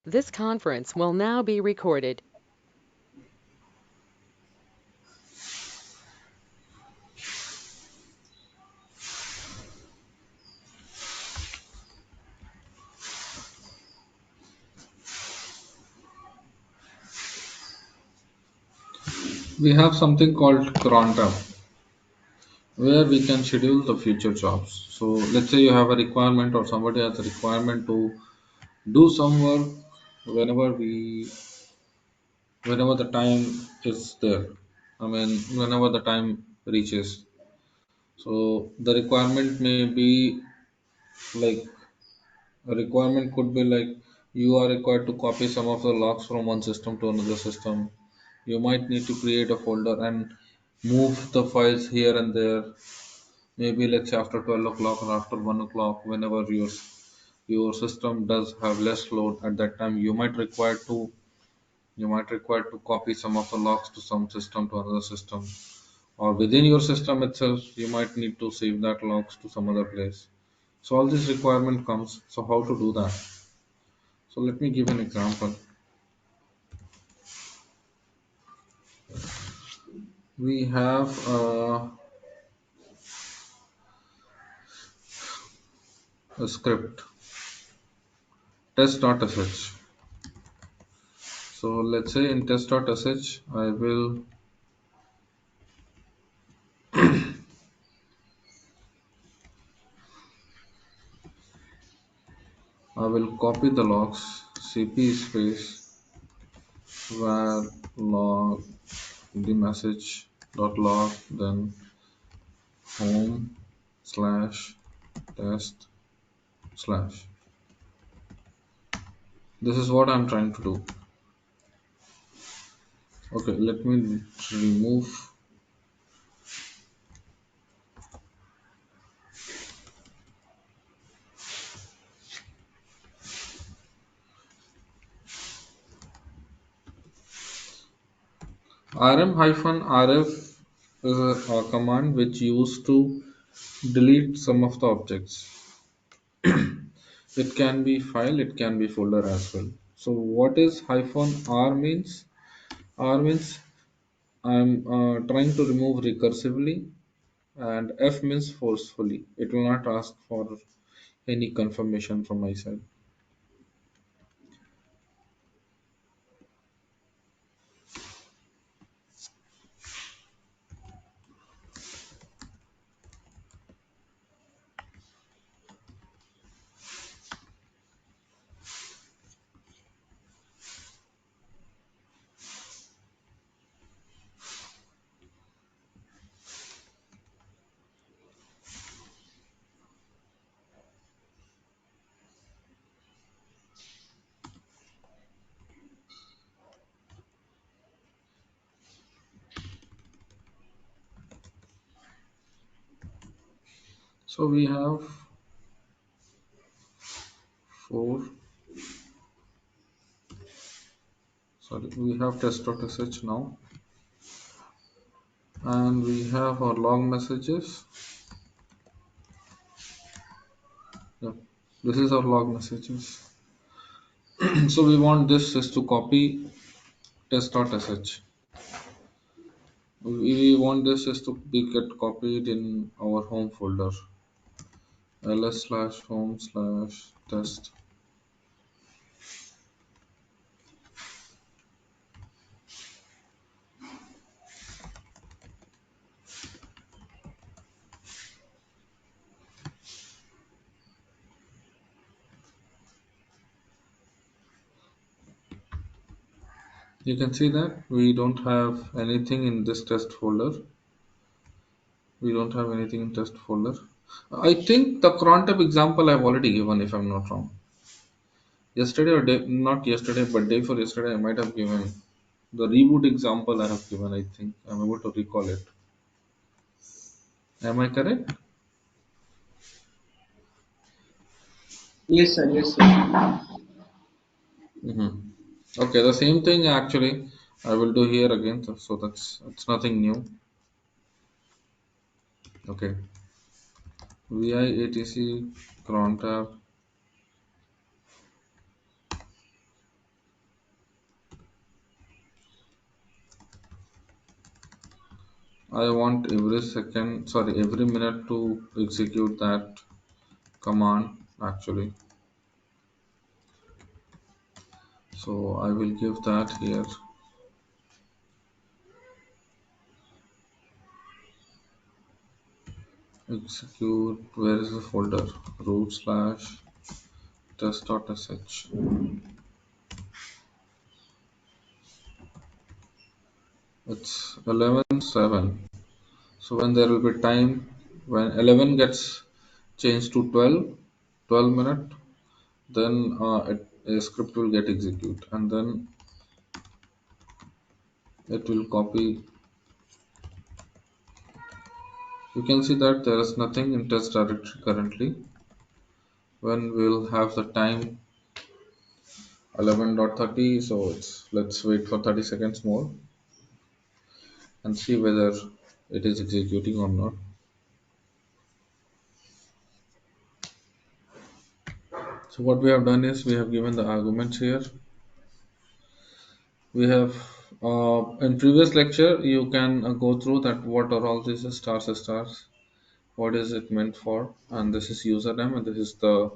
This conference will now be recorded. We have something called crontab where we can schedule the future jobs. So let's say you have a requirement or somebody has a requirement to do some work whenever we whenever the time is there. I mean whenever the time reaches. So the requirement may be like a requirement could be like you are required to copy some of the logs from one system to another system. You might need to create a folder and move the files here and there. Maybe let's say after 12 o'clock or after 1 o'clock, whenever your system does have less load at that time, you might require to copy some of the logs to some system to another system, or within your system itself you might need to save that logs to some other place. So all this requirement comes. So how to do that? So let me give an example. We have a script test.sh. So let's say in test.sh I will copy the logs cp space var log the message dot log, then home slash test slash. This is what I'm trying to do. Okay, let me remove. Rm hyphen rf is a command which used to delete some of the objects. It can be file, it can be folder as well. So what is hyphen r means? R means I'm trying to remove recursively, and F means forcefully. It will not ask for any confirmation from my side. So we have four, sorry, we have test.sh now, and we have our log messages. Yeah, this is our log messages. So we want this is to copy test.sh. We want this is to be get copied in our home folder ls slash home slash test. You can see that we don't have anything in this test folder. We don't have anything in test folder. I think the crontab example I've already given, if I'm not wrong. Yesterday or day, not yesterday, but day for yesterday, I might have given the reboot example I have given. I think I'm able to recall it. Am I correct? Yes, sir. Yes, sir. Hmm. Okay, the same thing actually I will do here again. So that's it's nothing new. Okay, vi etc crontab I want every second, sorry, every minute to execute that command actually. So I will give that here. Execute, where is the folder? Root slash test.sh. It's 11:07. So when there will be time, when 11 gets changed to 12 minute, then a script will get execute, and then it will copy. You can see that there is nothing in test directory currently. When we'll have the time 11:30, so let's wait for 30 seconds more and see whether it is executing or not. So what we have done is we have given the arguments here. We have in previous lecture you can go through that what are all these stars, what is it meant for, and this is username and this is the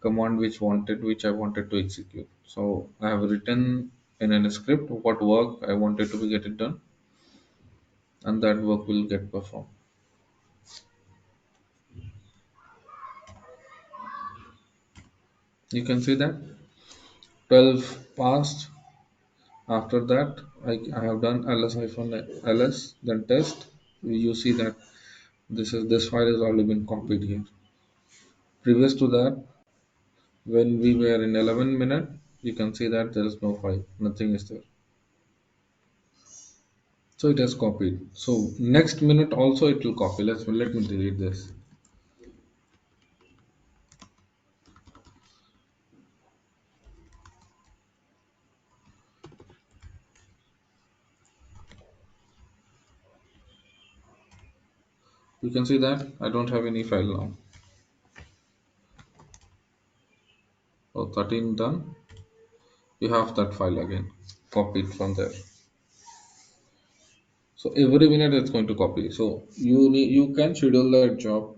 command which I wanted to execute. So I have written in a script what work I wanted to be get it done, and that work will get performed. You can see that 12 passed. After that, I have done ls then test. You see that this file has already been copied here. Previous to that, when we were in 11 minute, you can see that there is no file, nothing is there. So it has copied. So next minute also it will copy. Let me delete this. You can see that I don't have any file now. So 13 done. You have that file again copied from there. So every minute it's going to copy. So you can schedule that job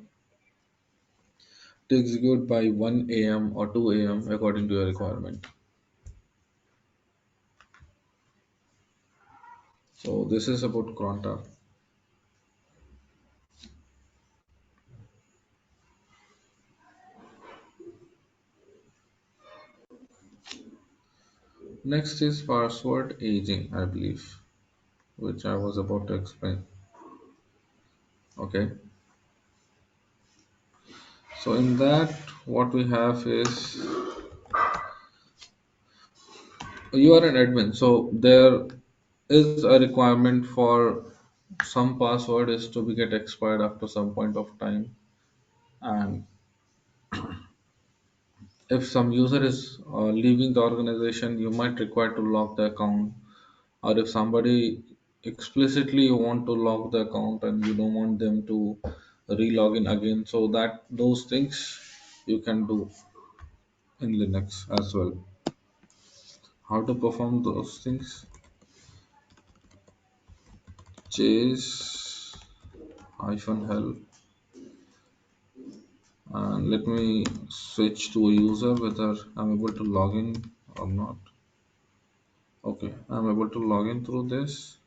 to execute by 1 a.m. or 2 a.m. according to your requirement. So this is about crontab. Next is password aging, I believe, which I was about to explain. Okay. So in that, what we have is you are an admin. So there is a requirement for some password is to be get expired after some point of time, and if some user is leaving the organization, you might require to lock the account, or if somebody explicitly you want to lock the account and you don't want them to re-log in again, so that those things you can do in Linux as well. How to perform those things? Chase -hell, and let me switch to a user whether I'm able to log in or not. Okay, I'm able to log in through this.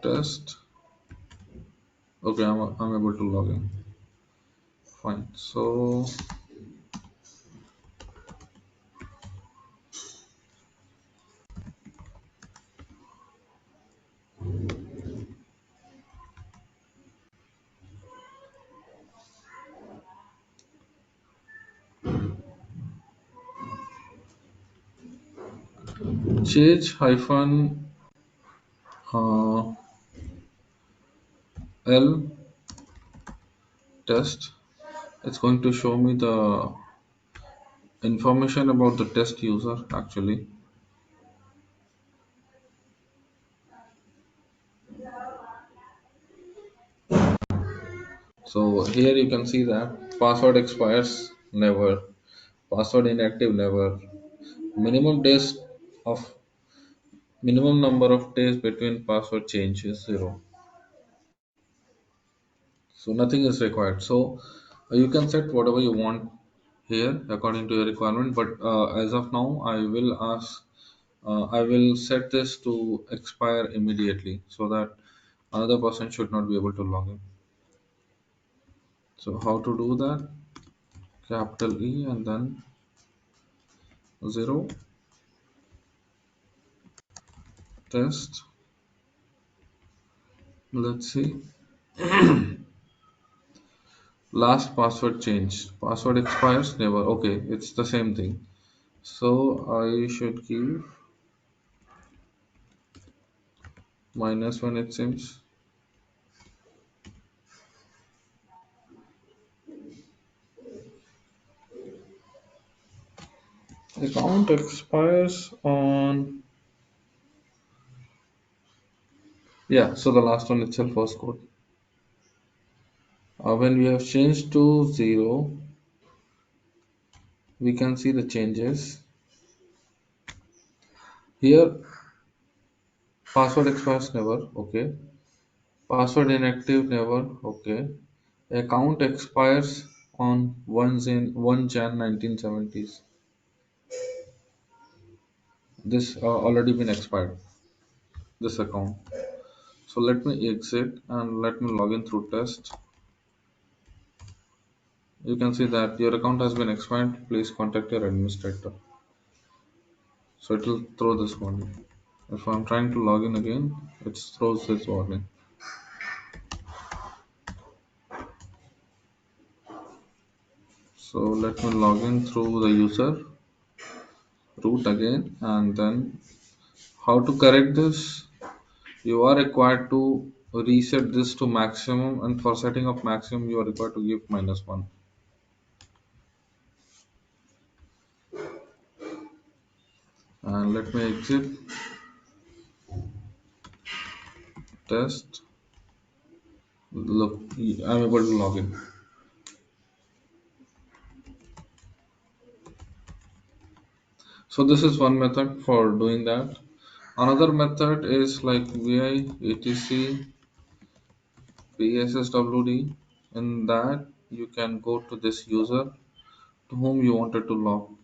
Test. Okay, I'm able to log in. Fine. So change hyphen uh, L test. It's going to show me the information about the test user actually. So here you can see that password expires never, password inactive never, minimum days of Minimum number of days between password change is 0. So nothing is required. So you can set whatever you want here according to your requirement. But as of now, I will set this to expire immediately so that another person should not be able to log in. So how to do that? Capital E and then 0 test. Let's see. Last password change. Password expires never. Okay, it's the same thing. So I should give -1, it seems. Account expires on, yeah, so the last one itself was good. When we have changed to 0, we can see the changes. Here, password expires never, okay. Password inactive never, okay. Account expires on 1 Jan 1970s. This already been expired, this account. So let me exit and let me log in through test. You can see that your account has been expired. Please contact your administrator. So it will throw this warning. If I'm trying to log in again, it throws this warning. So let me log in through the user root again, and then how to correct this? You are required to reset this to maximum, and for setting up maximum, you are required to give -1. And let me exit test. Look, I'm able to log in. So this is one method for doing that. Another method is like vi etc psswd. In that you can go to this user to whom you wanted to log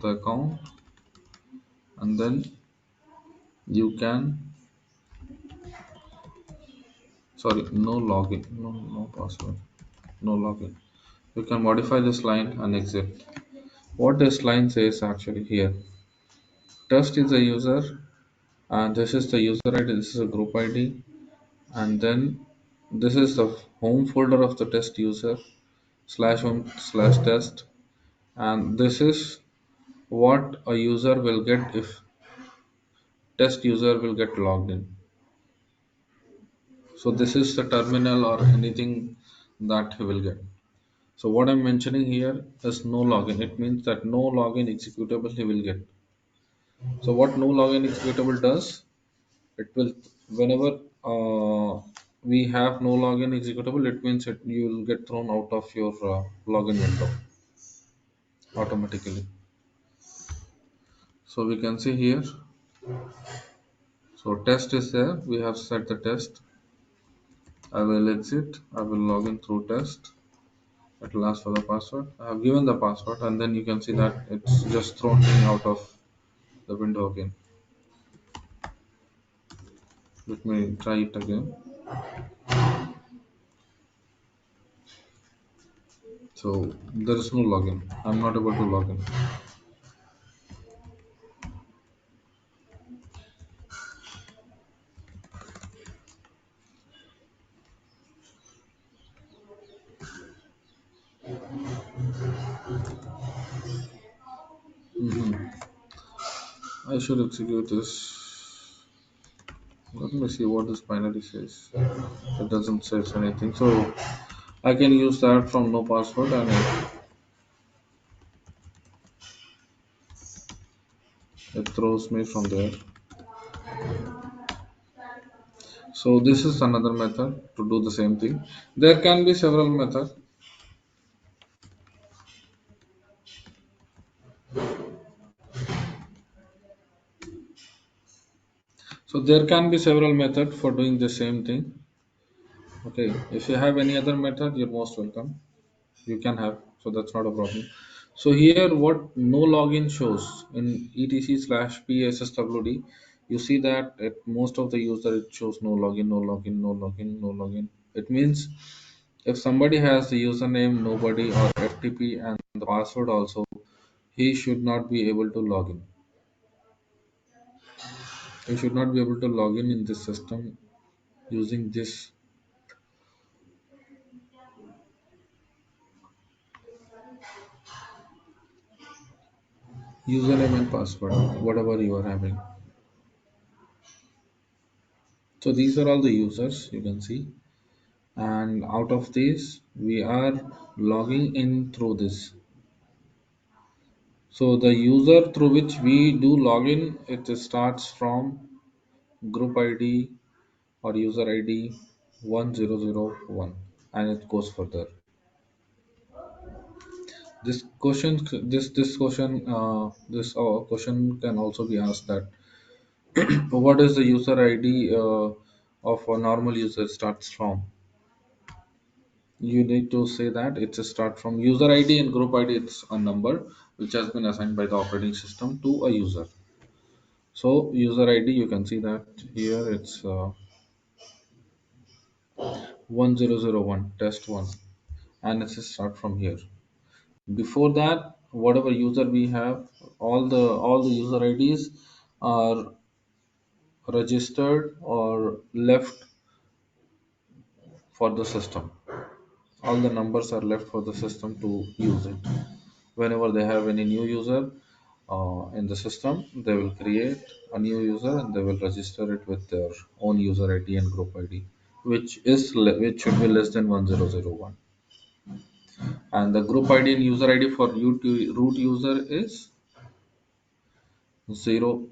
the account, and then you can, sorry, no login, no password, no login. You can modify this line and exit. What this line says actually here, test is the user, and this is the user id, this is a group id, and then this is the home folder of the test user slash home slash test, and this is what a user will get if test user will get logged in. So this is the terminal or anything that he will get. So what I'm mentioning here is no login. It means that no login executable he will get. So what no login executable does, it will, whenever we have no login executable, it means that you will get thrown out of your login window automatically. So we can see here, so test is there, we have set the test. I will exit, I will log in through test. It will ask for the password. I have given the password, and then you can see that it's just thrown me out of the window again. Let me try it again. So there is no login. I'm not able to log in. I should execute this. Let me see what this binary says. It doesn't say anything. So I can use that from no password, and it throws me from there. So this is another method to do the same thing. There can be several methods. So there can be several methods for doing the same thing. Okay, if you have any other method, you're most welcome. You can have, so that's not a problem. So here, what no login shows in etc slash psswd, you see that at most of the user it shows no login, no login, no login, no login. It means if somebody has the username nobody or FTP and the password also, he should not be able to log in. He should not be able to log in this system using this username and password, whatever you are having. So these are all the users you can see, and out of these we are logging in through this. So the user through which we do login, it starts from group ID or user ID 1001 and it goes further. This question, question can also be asked that what is the user ID of a normal user starts from? You need to say that it's a start from user ID and group ID. It's a number which has been assigned by the operating system to a user. So user ID, you can see that here it's 1001 test one, and it's a start from here. Before that, whatever user we have, all the user IDs are registered or left for the system. All the numbers are left for the system to use it. Whenever they have any new user in the system, they will create a new user and they will register it with their own user ID and group ID, which should be less than 1001. And the group ID and user ID for root user is 00.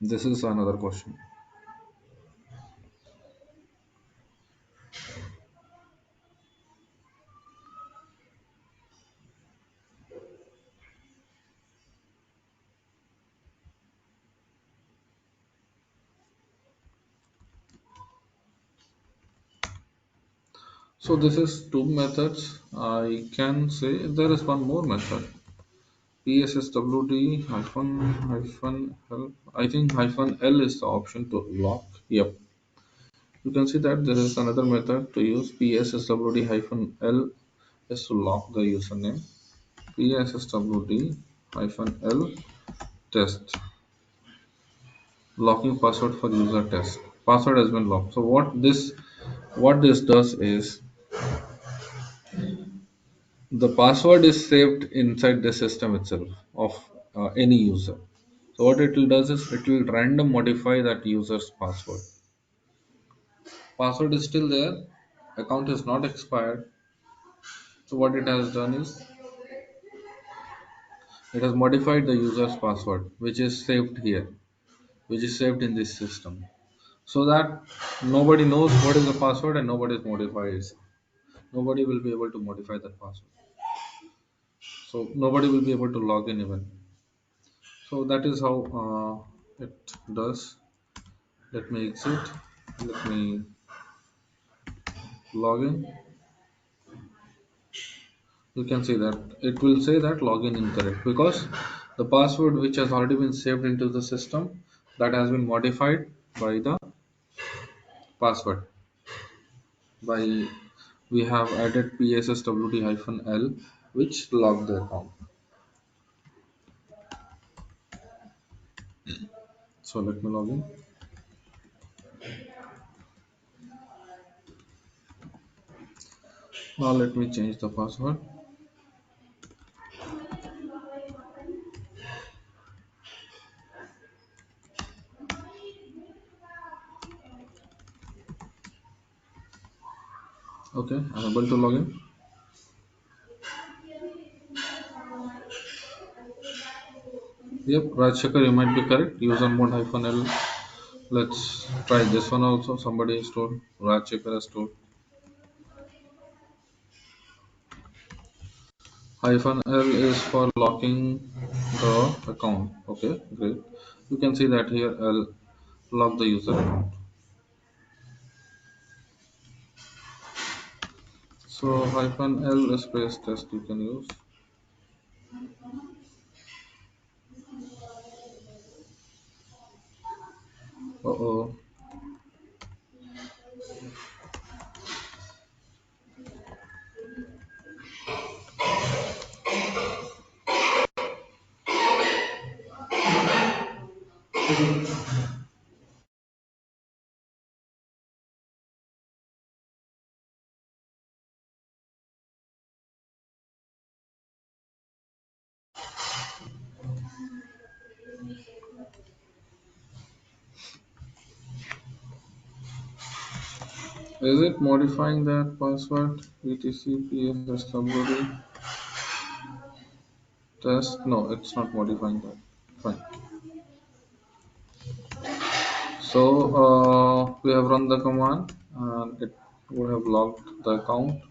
This is another question. So this is two methods. I can say there is one more method. PSSWD hyphen help. I think hyphen L is the option to lock. Yep. You can see that there is another method to use PSSWD hyphen L is to lock the username. PSSWD hyphen L test locking password for user test. Password has been locked. So what this does is the password is saved inside the system itself of any user. So what it will does is it will random modify that user's password. Password is still there, account is not expired. So what it has done is it has modified the user's password, which is saved here, which is saved in this system, so that nobody knows what is the password and nobody modifies. Nobody will be able to modify that password. So nobody will be able to log in even. So that is how it does. Let me exit. Let me log in. You can see that it will say that login incorrect because the password which has already been saved into the system, that has been modified by the password. By we have added psswd-l which locked the account. So let me log in. Now let me change the password. Okay, I'm able to log in. Yep, Rajshekar, you might be correct. User mode hyphen L. Let's try this one also. Somebody has told. Rajshekar has told. Hyphen L is for locking the account. Okay, great. You can see that here I'll log the user account. So -l space test you can use. Uh-oh. Is it modifying that password? etc pswd test? No, it's not modifying that. Fine. So we have run the command and it would have logged the account.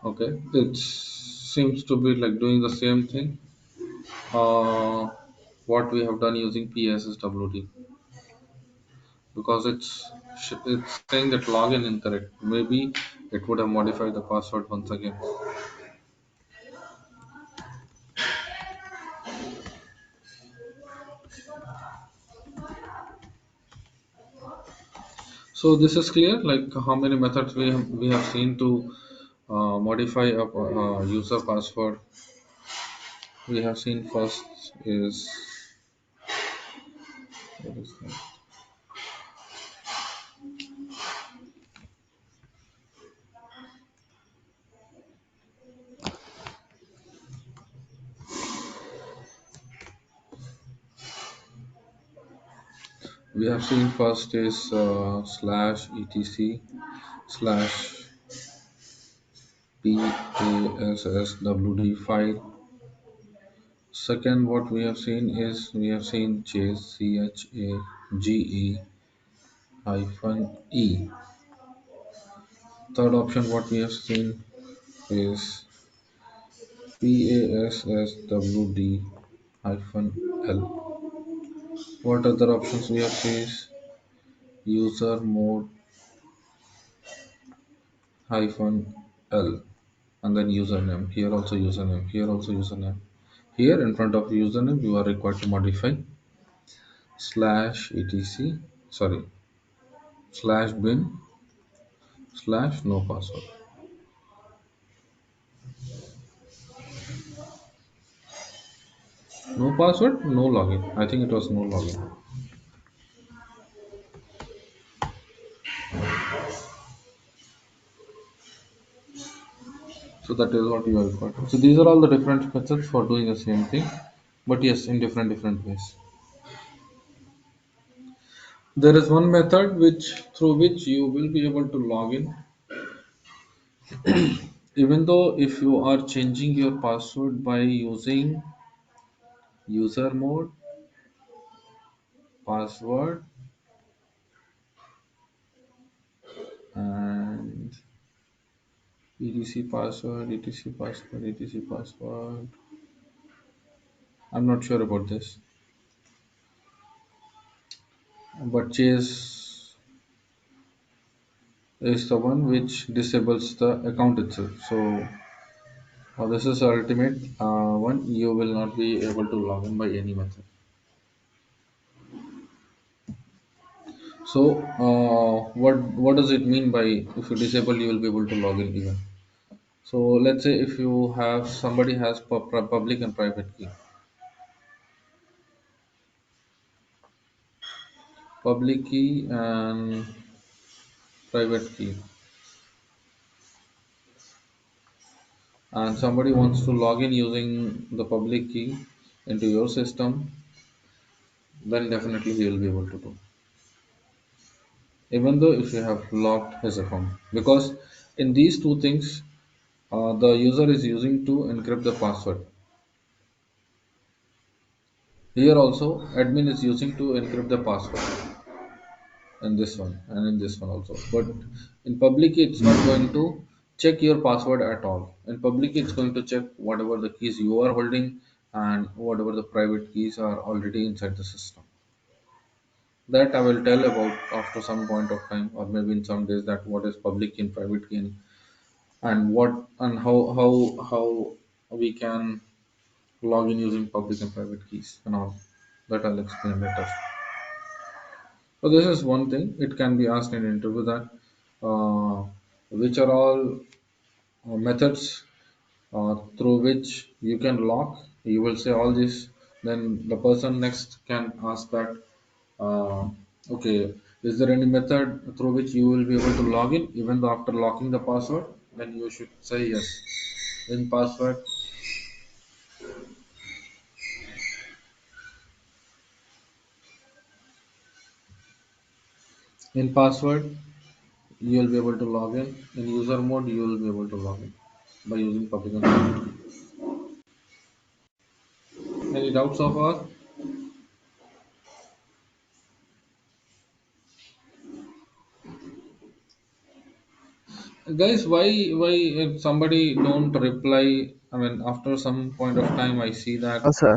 Okay, it seems to be like doing the same thing. What we have done using pswd, because it's saying that login incorrect. Maybe it would have modified the password once again. So this is clear. Like how many methods we have seen to modify a user password. We have seen first is what is that? We have seen first is slash etc slash PASSWD file. Second, what we have seen is we have seen chase CHAGE hyphen E. Third option, what we have seen is PASSWD hyphen L. What other options we have seen is user mode hyphen L and then username. Here also username. Here also username. Here in front of username, you are required to modify slash etc, sorry, slash bin slash no password. No password, no login. I think it was no login. So that is what you are required. So these are all the different methods for doing the same thing, but yes, in different ways. There is one method which through which you will be able to log in, even though if you are changing your password by using user mode password and etc password. I'm not sure about this, but chase is the one which disables the account itself. So this is the ultimate one. You will not be able to log in by any method. So what does it mean by if you disable you will be able to log in even? So let's say if you have somebody has public and private key. Public key and private key, and somebody wants to log in using the public key into your system, then definitely he will be able to do, even though if you have locked his account, because in these two things the user is using to encrypt the password. Here also admin is using to encrypt the password in this one and in this one also, but in public key it's not going to check your password at all. In public key it's going to check whatever the keys you are holding and whatever the private keys are already inside the system. That I will tell about after some point of time, or maybe in some days, that what is public key and private key, and what and how we can log in using public and private keys and all. That I'll explain later. So this is one thing. It can be asked in interview that uh, which are all methods through which you can lock. You will say all this. Then the person next can ask that, uh, okay, is there any method through which you will be able to log in even though after locking the password? Then you should say yes. In password, in password, you will be able to log in. In user mode, you will be able to log in by using public and private key. Any doubts so far? Guys, why if somebody don't reply? I mean, after some point of time, I see that Sir.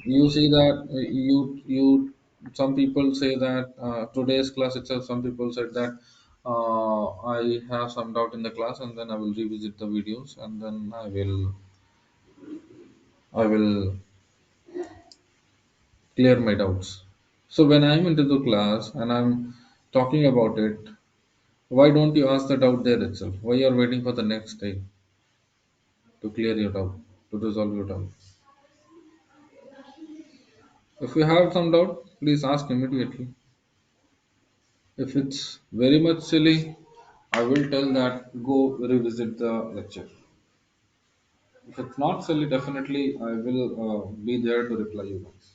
you see that you some people say that today's class itself. Some people said that I have some doubt in the class, and then I will revisit the videos, and then I will clear my doubts. So when I'm into the class and I'm talking about it, why don't you ask the doubt there itself? Why you're waiting for the next day to clear your doubt, to resolve your doubt? If you have some doubt, please ask immediately. If it's very much silly, I will tell that go revisit the lecture. If it's not silly, definitely I will be there to reply you guys.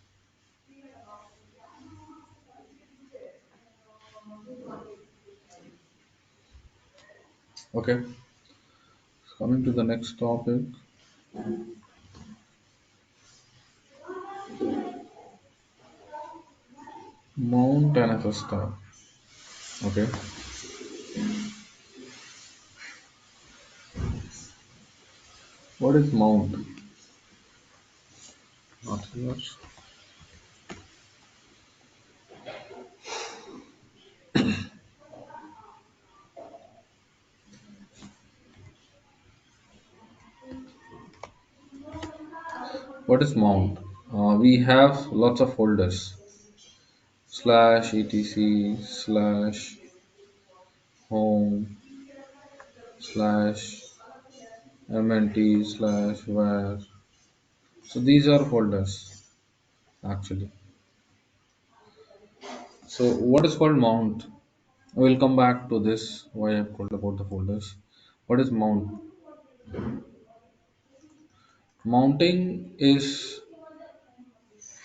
Okay, coming to the next topic, mount and fstab. Okay, what is mount? Not here. What is mount? We have lots of folders slash etc slash home slash mnt slash var. So these are folders actually. So what is called mount? I will come back to this why I've told about the folders. What is mount? Mounting is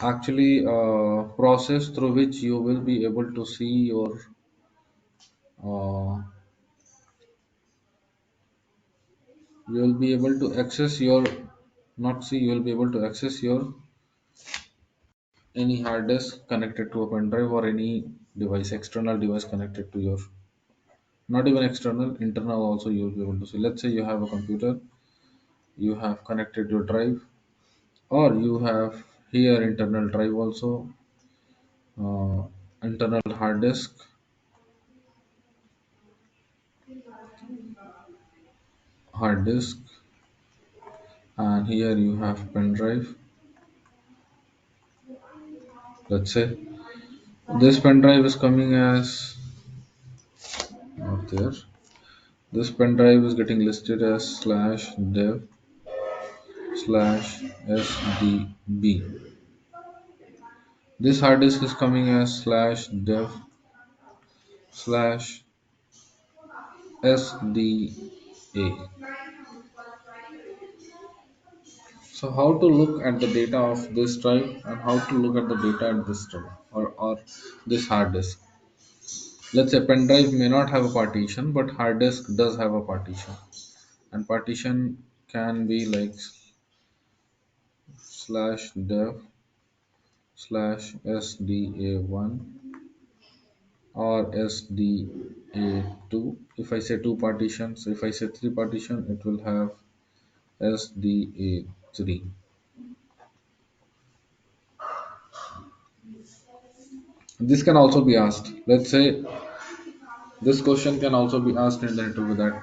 actually a process through which you will be able to see your uh, you will be able to access your not see you will be able to access your any hard disk connected to a pen drive or any device external device connected to your not even external internal also you will be able to see. Let's say you have a computer, you have connected your drive, or you have here internal drive also, uh, internal hard disk, and here you have pen drive. Let's say this pen drive is coming as not there. This pen drive is getting listed as slash dev slash sdb. This hard disk is coming as slash dev slash sda. So how to look at the data of this drive and how to look at the data at this drive or this hard disk. Let's say pen drive may not have a partition, but hard disk does have a partition. And partition can be like slash dev slash sda1 or sda2. If I say two partitions, if I say three partition, it will have sda3. This can also be asked. Let's say this question can also be asked in the interview that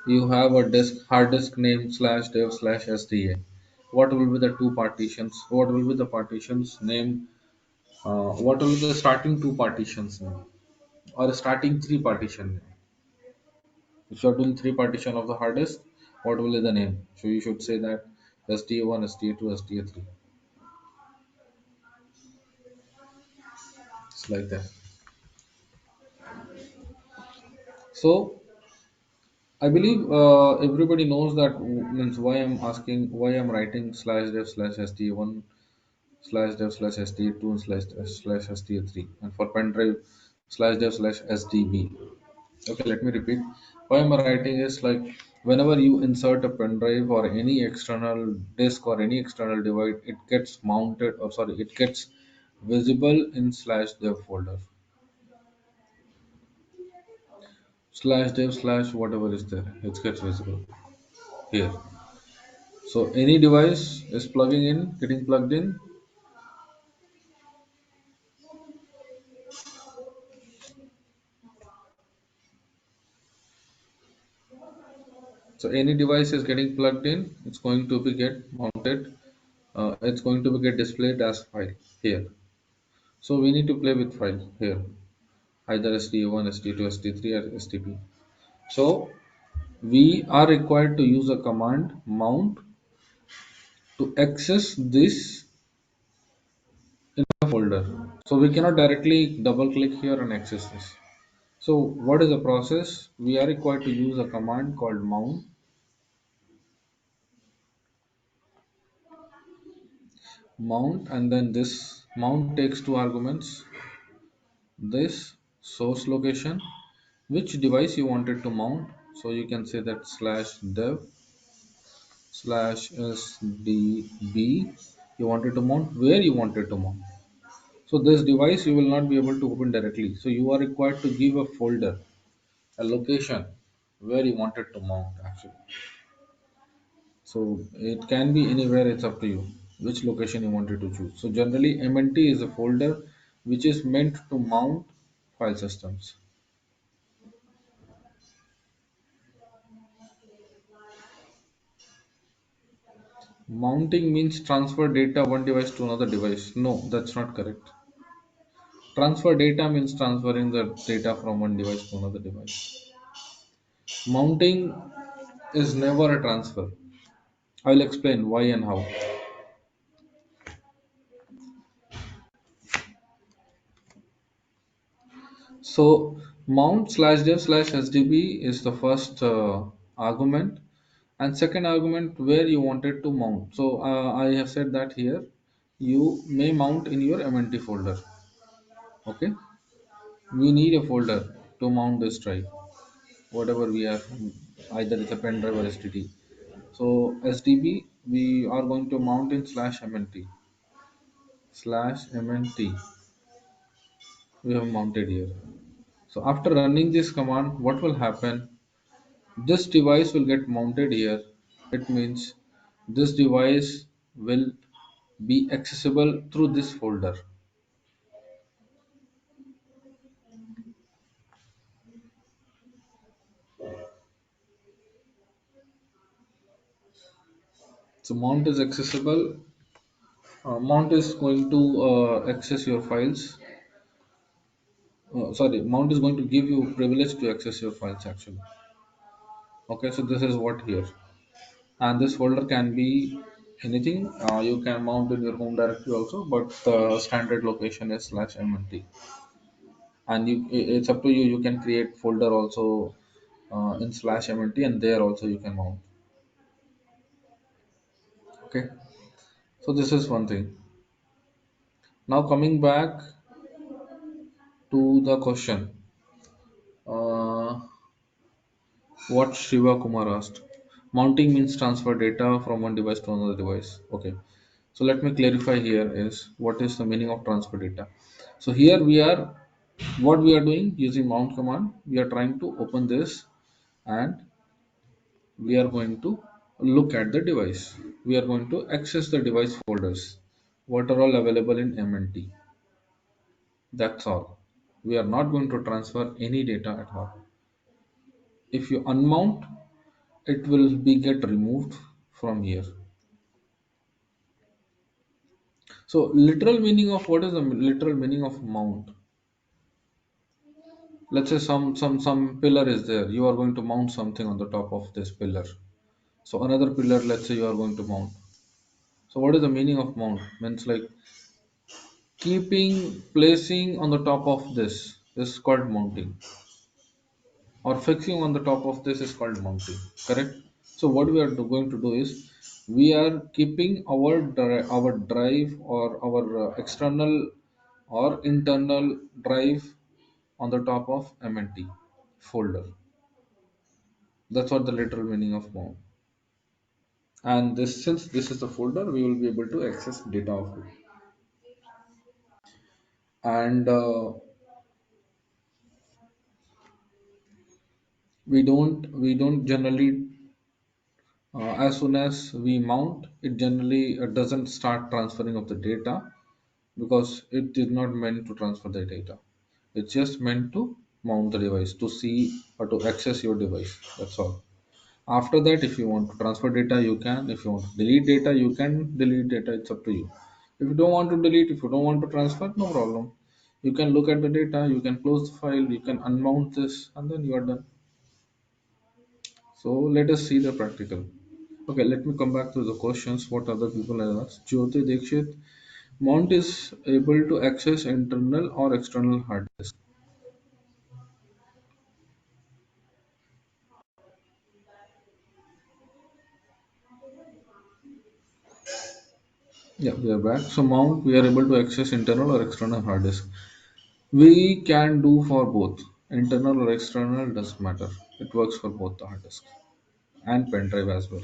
you have a hard disk name slash dev slash SDA. What will be the two partitions? What will be the partitions name? What will be the starting two partitions name or starting three partition name? If you are doing three partition of the hard disk, what will be the name? So you should say that SDA1, SDA2, SDA3. It's like that. So I believe everybody knows that means why I'm asking why I'm writing slash dev slash SDA1 slash dev slash SDA2 slash SDA3 and for pen drive slash dev slash SDB. Okay, let me repeat. Why I'm writing is like whenever you insert a pen drive or any external disk or any external device, it gets mounted or sorry, it gets visible in slash dev folder. Slash dev slash whatever is there, it gets visible here. So any device is plugging in, getting plugged in. So any device is getting plugged in, it's going to be get mounted. It's going to be get displayed as file here. So we need to play with file here, either SD1, SD2, SD3, or STP. So we are required to use a command mount to access this in a folder. So we cannot directly double click here and access this. So what is the process? We are required to use a command called mount, and then this mount takes two arguments, this source location, which device you wanted to mount. So you can say that slash dev slash sdb, you wanted to mount where you wanted to mount. So this device you will not be able to open directly, so you are required to give a folder, a location where you wanted to mount actually. So it can be anywhere, it's up to you which location you wanted to choose. So generally MNT is a folder which is meant to mount file systems. Mounting means transfer data one device to another device. No, that's not correct. Transfer data means transferring the data from one device to another device. Mounting is never a transfer. I will explain why and how. So mount slash dev slash SDB is the first argument, and second argument where you wanted to mount. So I have said that here you may mount in your MNT folder. Okay, we need a folder to mount this drive, whatever we are, either it's a pen drive or STD. So SDB we are going to mount in slash MNT we have mounted here. So after running this command, what will happen? This device will get mounted here. It means this device will be accessible through this folder. So mount is accessible. Mount is going to access your files. Sorry, mount is going to give you privilege to access your files actually. Okay, so this is what here, and this folder can be anything. You can mount in your home directory also, but the standard location is slash mnt, and it's up to you. You can create folder also in slash mnt, and there also you can mount. Okay, so this is one thing. Now coming back to the question, uh, what Shiva Kumar asked. Mounting means transfer data from one device to another device. Okay, so let me clarify here is what is the meaning of transfer data. So here we are, what we are doing using mount command, we are trying to open this, and we are going to look at the device. We are going to access the device folders, what are all available in MNT. That's all. We are not going to transfer any data at all. If you unmount, it will be get removed from here. So literal meaning of what is the literal meaning of mount? Let's say some pillar is there. You are going to mount something on the top of this pillar. So another pillar, let's say you are going to mount. So what is the meaning of mount? Means like keeping placing on the top of this is called mounting, or fixing on the top of this is called mounting. Correct. So what we are going to do is we are keeping our drive or our external or internal drive on the top of mnt folder. That's what the literal meaning of mount. And this, since this is the folder, we will be able to access data of it. And we don't generally as soon as we mount it, generally doesn't start transferring of the data, because it is not meant to transfer the data. It's just meant to mount the device, to see or to access your device. That's all. After that, if you want to transfer data, you can. If you want to delete data, you can delete data. It's up to you. If you don't want to delete, if you don't want to transfer, no problem. You can look at the data, you can close the file, you can unmount this, and then you are done. So let us see the practical. Okay, let me come back to the questions. What other people have asked? Jyoti Dikshit, Mount is able to access internal or external hard disk. Yeah, we are back. So Mount, we are able to access internal or external hard disk. We can do for both. Internal or external doesn't matter. It works for both the hard disk and pen drive as well.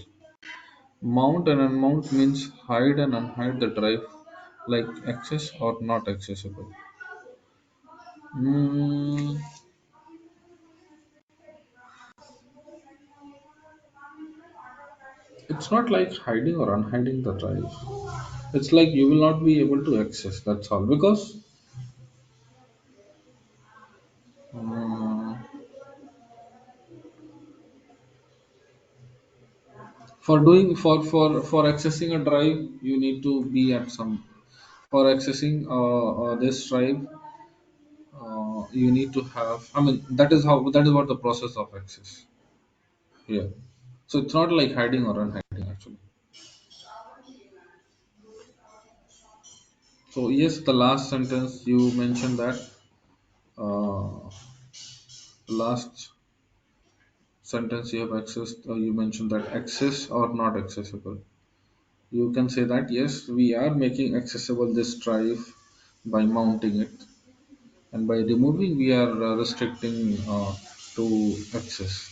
Mount and unmount means hide and unhide the drive, like access or not accessible. Mm, it's not like hiding or unhiding the drive. It's like you will not be able to access. That's all. Because uh, for doing for accessing a drive, you need to be at some. For accessing this drive, you need to have. I mean, that is what the process of access here. So it's not like hiding or unhiding actually. So yes, the last sentence you mentioned that uh, last sentence you have accessed. You mentioned that access or not accessible. You can say that yes, we are making accessible this drive by mounting it, and by removing we are restricting to access.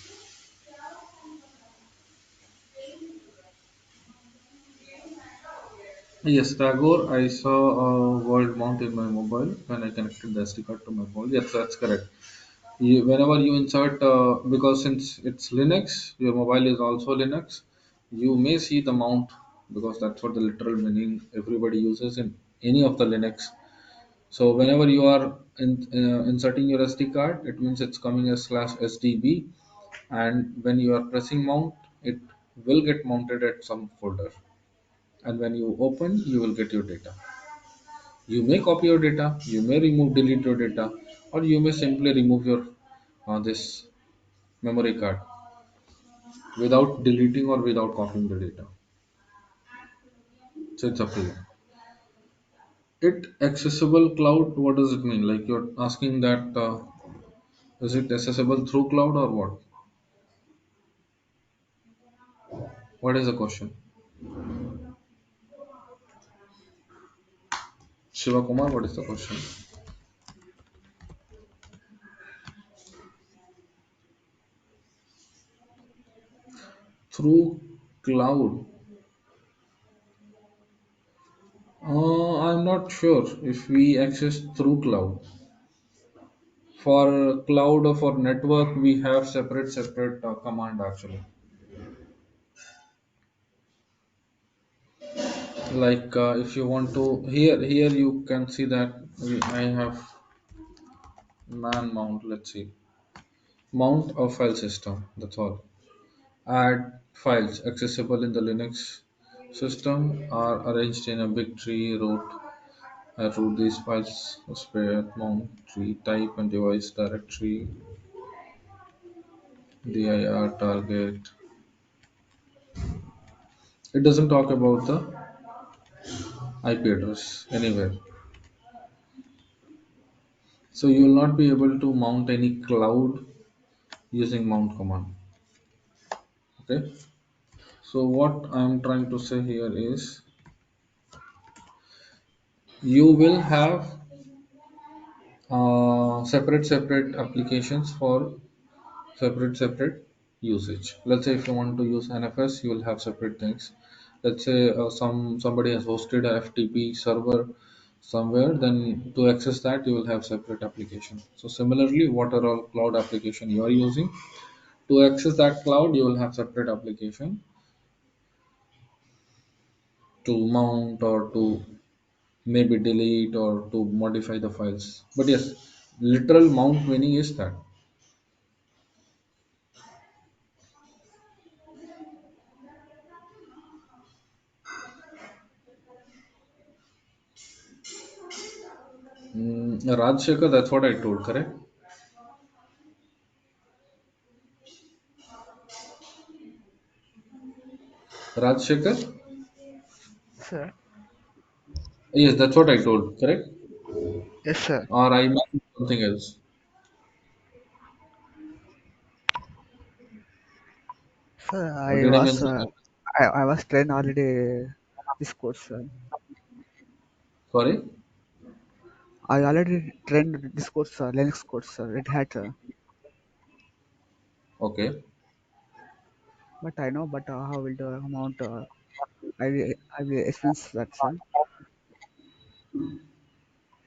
Yes, Tagore, I saw a world mount in my mobile when I connected the SD card to my mobile. Yes, that's correct. Whenever you insert, because since it's Linux, your mobile is also Linux, you may see the mount, because that's what the literal meaning everybody uses in any of the Linux. So whenever you are inserting your SD card, it means it's coming as /SDB, and when you are pressing mount, it will get mounted at some folder, and when you open, you will get your data. You may copy your data, you may delete your data, or you may simply remove your this memory card without deleting or without copying the data. So it's up to you. It accessible cloud. What does it mean? Like you're asking that is it accessible through cloud or what? What is the question? Shiva Kumar, what is the question? Through cloud. I'm not sure if we access through cloud. For cloud or for network, we have separate command actually. Like if you want to here you can see that I have. man mount, let's see. Mount a file system, that's all. Add files accessible in the Linux system are arranged in a big tree root. Root these files, spare mount tree type and device directory, dir target. It doesn't talk about the IP address anywhere. So you will not be able to mount any cloud using mount command. Okay. So what I'm trying to say here is you will have separate applications for separate usage. Let's say if you want to use NFS, you will have separate things. Let's say somebody has hosted a FTP server somewhere, then to access that you will have separate application. So similarly, what are all cloud application you are using, to access that cloud you will have separate application to mount or to maybe delete or to modify the files. But yes, literal mount meaning is that. Rajshekar, that's what I told, correct? Rajshekar? Sir, Yes, that's what I told, correct? yes, sir. Or I meant something else. Sir, Or I did I was mention uh, that? I was trained already this course, sir. Sorry? I already trained this course, sir, Linux course, sir, Red Hat, Okay. but I know, but how will the amount? I will experience that, sir.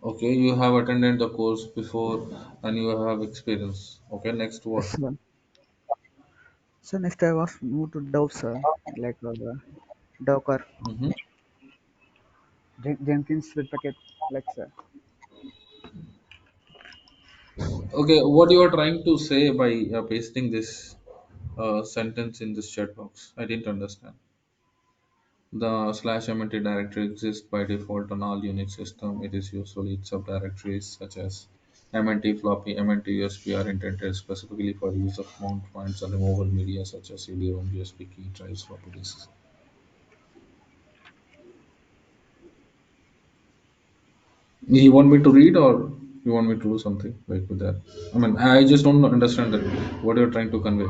Okay, you have attended the course before and you have experience. Okay, next Yes, what? sir. So next I was moved to Dove, sir, like Docker, Mm-hmm. Jenkins with packet, like sir. Okay, what you are trying to say by pasting this sentence in this chat box? I didn't understand. The slash mnt directory exists by default on all Unix system. It is usually subdirectories such as mnt floppy, mnt USB are intended specifically for use of mount points and removal media such as CD-ROM, USB key drives, floppy disks. You want me to read or you want me to do something like with that? I mean, I just don't understand that what you're trying to convey.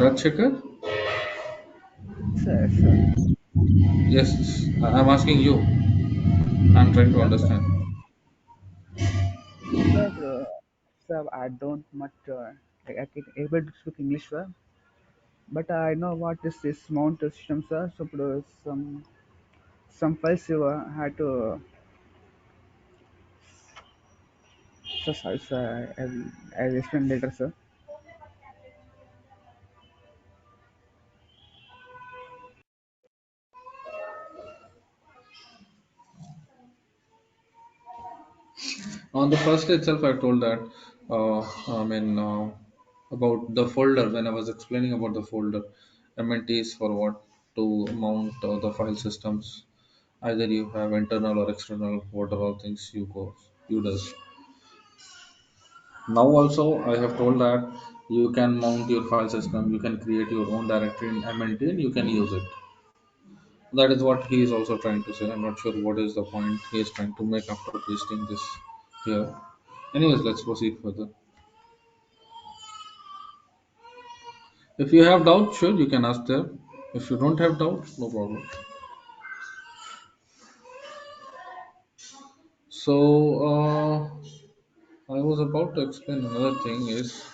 Rajshekar? Sir, yes, sir. Yes, I'm asking you. I'm trying to Yes, sir. understand. Sir, sir, I don't much I can able to speak English, sir. But I know what is this mount system, sir. So some files you had to. So sorry, sir. I will explain later, sir. On the first itself, I told that, about the folder when I was explaining about the folder. MNT is for what? To mount the file systems. Either you have internal or external, what are all things you does. Now also, I have told that you can mount your file system, you can create your own directory in MNT and you can use it. That is what he is also trying to say. I'm not sure what is the point he is trying to make after pasting this here. Anyways, let's proceed further. If you have doubt, sure, you can ask there. If you don't have doubt, no problem. So, I was about to explain another thing is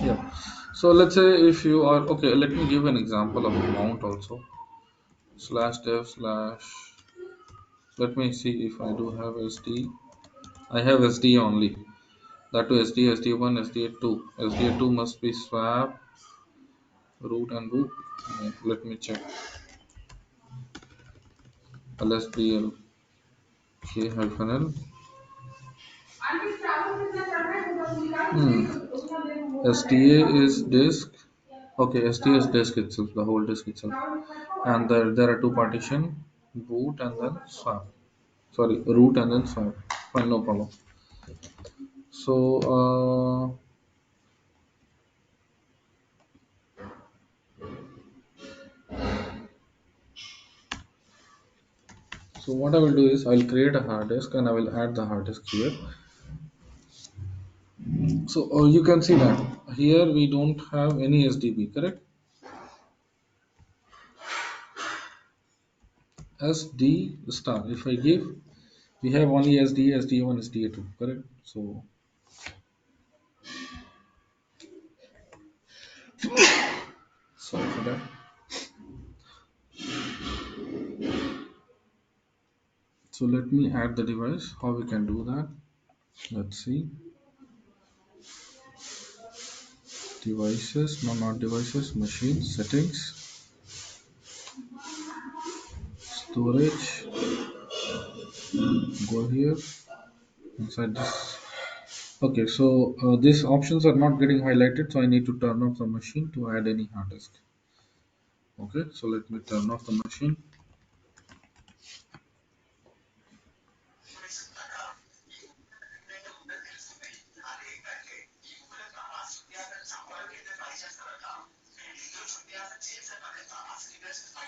Yeah. So let's say if you are okay, let me give an example of mount also. Slash dev slash. Let me see if I do have SD. I have SD only. That to SD, SD1, SD2. SD2 must be swap, root and boot. Let me check. LSDL K hyphen L. STA is disk. Okay, STA is disk itself, the whole disk itself. And there are two partition, boot and then swap. Sorry, root and then swap. Fine, no problem. So what I will do is I will create a hard disk and I will add the hard disk here. So you can see that here we don't have any SDB, correct? SD star. If I give, we have only SD, SD1, SD2, correct? So sorry for that. So let me add the device. How we can do that? Let's see. Devices, no, not devices, machine settings, storage. Go here inside this. Okay, so these options are not getting highlighted, so I need to turn off the machine to add any hard disk. Okay, so let me turn off the machine.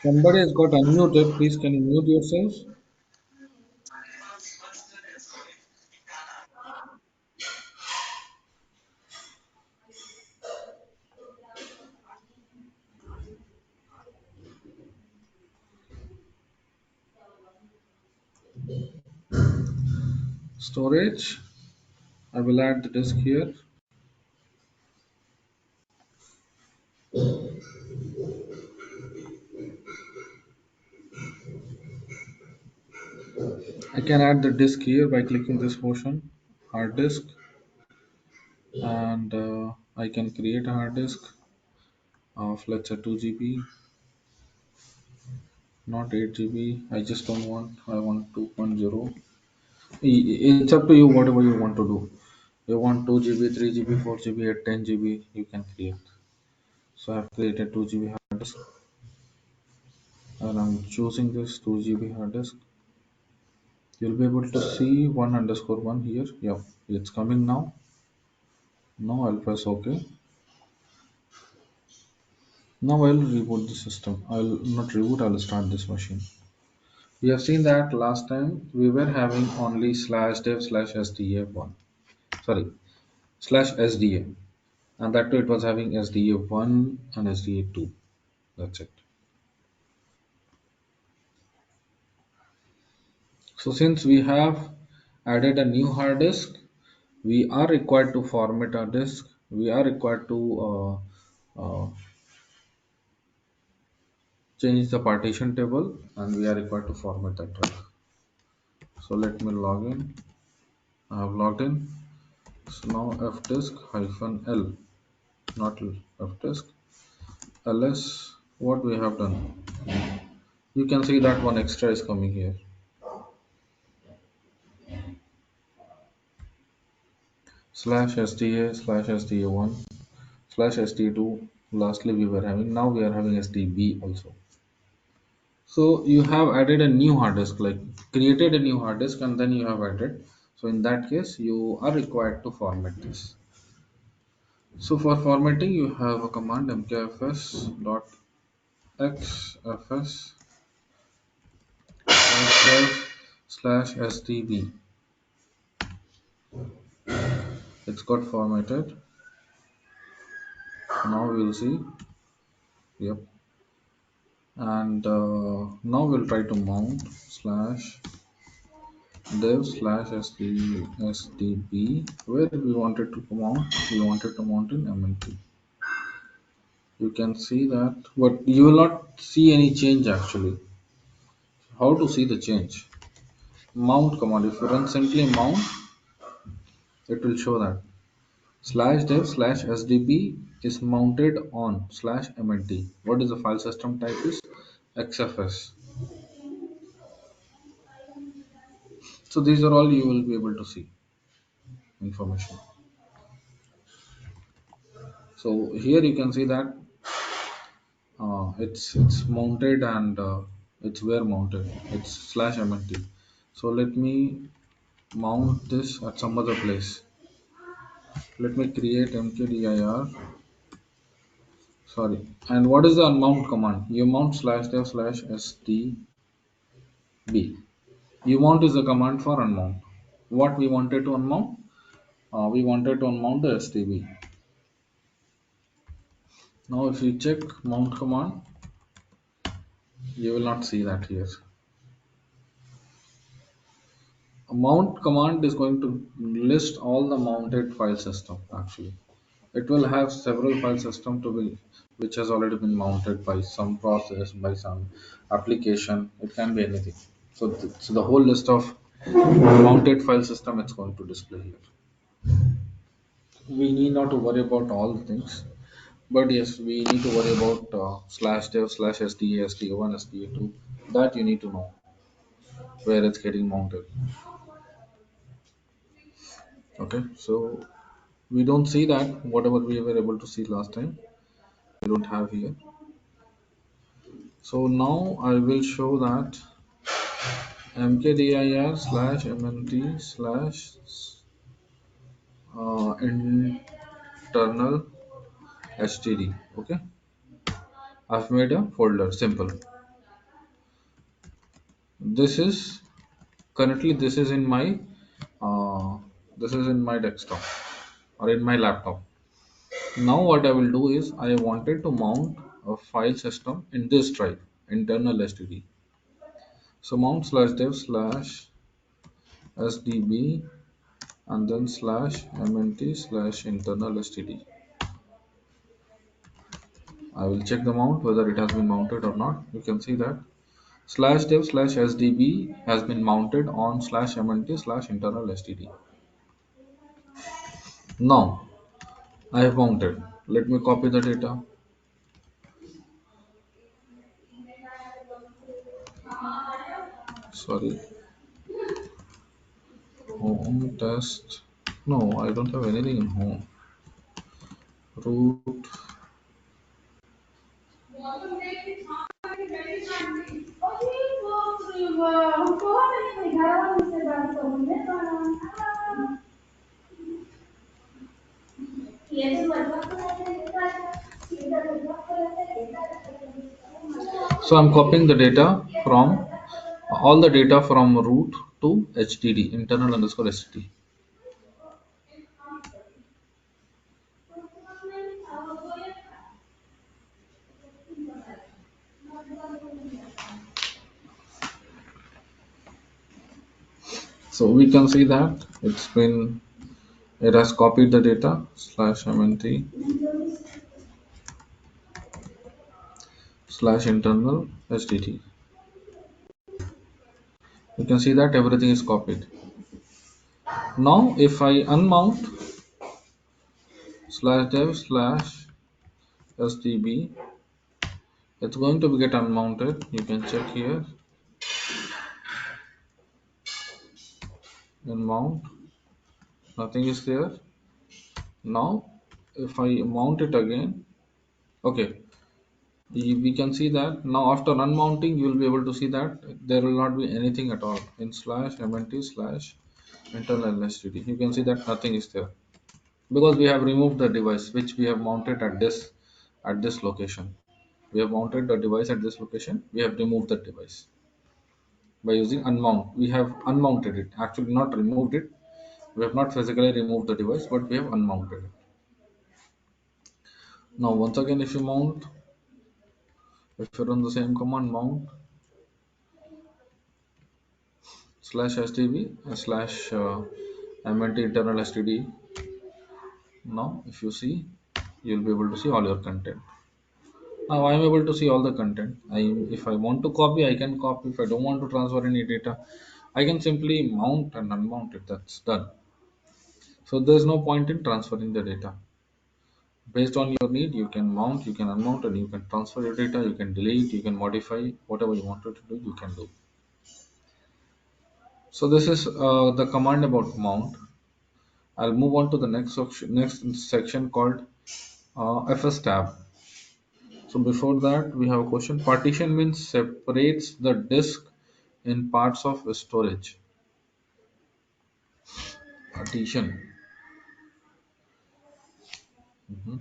Somebody has got unmuted. Please, can you mute yourself? Storage. I will add the disk here. I can add the disk here by clicking this portion, hard disk, and I can create a hard disk of let's say 2 GB, not 8 GB. I just don't want. I want 2.0. It's up to you. Whatever you want to do. You want 2 GB, 3 GB, 4 GB, or 10 GB. You can create. So I've created 2 GB hard disk, and I'm choosing this 2 GB hard disk. You'll be able to see 1_1 here. Yeah, it's coming now. Now I'll press OK. Now I'll reboot the system. I'll not reboot, I'll start this machine. We have seen that last time we were having only slash dev slash SDA1. Sorry, slash SDA. And that too it was having SDA1 and SDA2. That's it. So since we have added a new hard disk, we are required to format our disk. We are required to change the partition table and we are required to format that drive. So let me log in. I have logged in. So now fdisk hyphen l, not fdisk, ls. What we have done, you can see that one extra is coming here. Slash sda slash sda1 slash sda2. Lastly, we were having, now we are having sdb also. So you have added a new hard disk, like created a new hard disk and then you have added. So in that case, you are required to format this. So for formatting, you have a command mkfs dot xfs slash sdb. It's got formatted. Now we'll see. Yep. And now we'll try to mount slash dev slash sdb. Where we wanted to mount? We wanted to mount in mnt. You can see that, but you will not see any change actually. How to see the change? Mount command. If you run simply mount, it will show that slash dev slash sdb is mounted on slash mnt. What is the file system type is xfs. So these are all you will be able to see information. So here you can see that it's mounted and it's where mounted. It's slash mnt. So let me mount this at some other place. Let me create mkdir. Sorry. And what is the unmount command? You mount slash dev slash sdb. You mount is the command for unmount. What we wanted to unmount? We wanted to unmount the STB. Now if you check mount command, you will not see that here. A mount command is going to list all the mounted file system actually. It will have several file system to be which has already been mounted by some process, by some application. It can be anything. So the whole list of mounted file system it's going to display here. We need not to worry about all the things, but yes, we need to worry about slash dev slash sda sda1 sda2. That you need to know where it's getting mounted. Okay, so we don't see that whatever we were able to see last time. We don't have here. So now I will show that mkdir slash mnt slash internal std. Okay, I've made a folder. Simple. This is currently uh, this is in my desktop or in my laptop. Now what I will do is I wanted to mount a file system in this drive, internal std. So mount slash dev slash sdb and then slash mnt slash internal std. I will check the mount whether it has been mounted or not. You can see that slash dev slash sdb has been mounted on slash mnt slash internal std. Now I have mounted. Let me copy the data. Sorry, home test. No, I don't have anything in home. Root. So I'm copying the data from all the data from root to HDD, internal underscore STD. So we can see that it has copied the data slash mnt slash internal STD. You can see that everything is copied. Now if I unmount slash dev slash SDB, it's going to get unmounted. You can check here in mount, nothing is there. Now if I mount it again, okay, we can see that now after unmounting you will be able to see that there will not be anything at all in slash mnt slash internal std. You can see that nothing is there because we have removed the device which we have mounted at this location. We have mounted the device at this location. We have removed the device by using unmount. We have unmounted it, actually not removed it. We have not physically removed the device, but we have unmounted it. Now once again, if you mount, if you run the same command mount slash stb slash mnt internal std. Now if you see, you'll be able to see all your content. Now I'm able to see all the content. If I want to copy, I can copy. If I don't want to transfer any data, I can simply mount and unmount it. That's done. So there's no point in transferring the data. Based on your need, you can mount, you can unmount, and you can transfer your data. You can delete, you can modify, whatever you wanted to do, you can do. So this is the command about mount. I'll move on to the next section called fstab. So before that, we have a question. Partition means separates the disk in parts of storage. Partition. Mhm.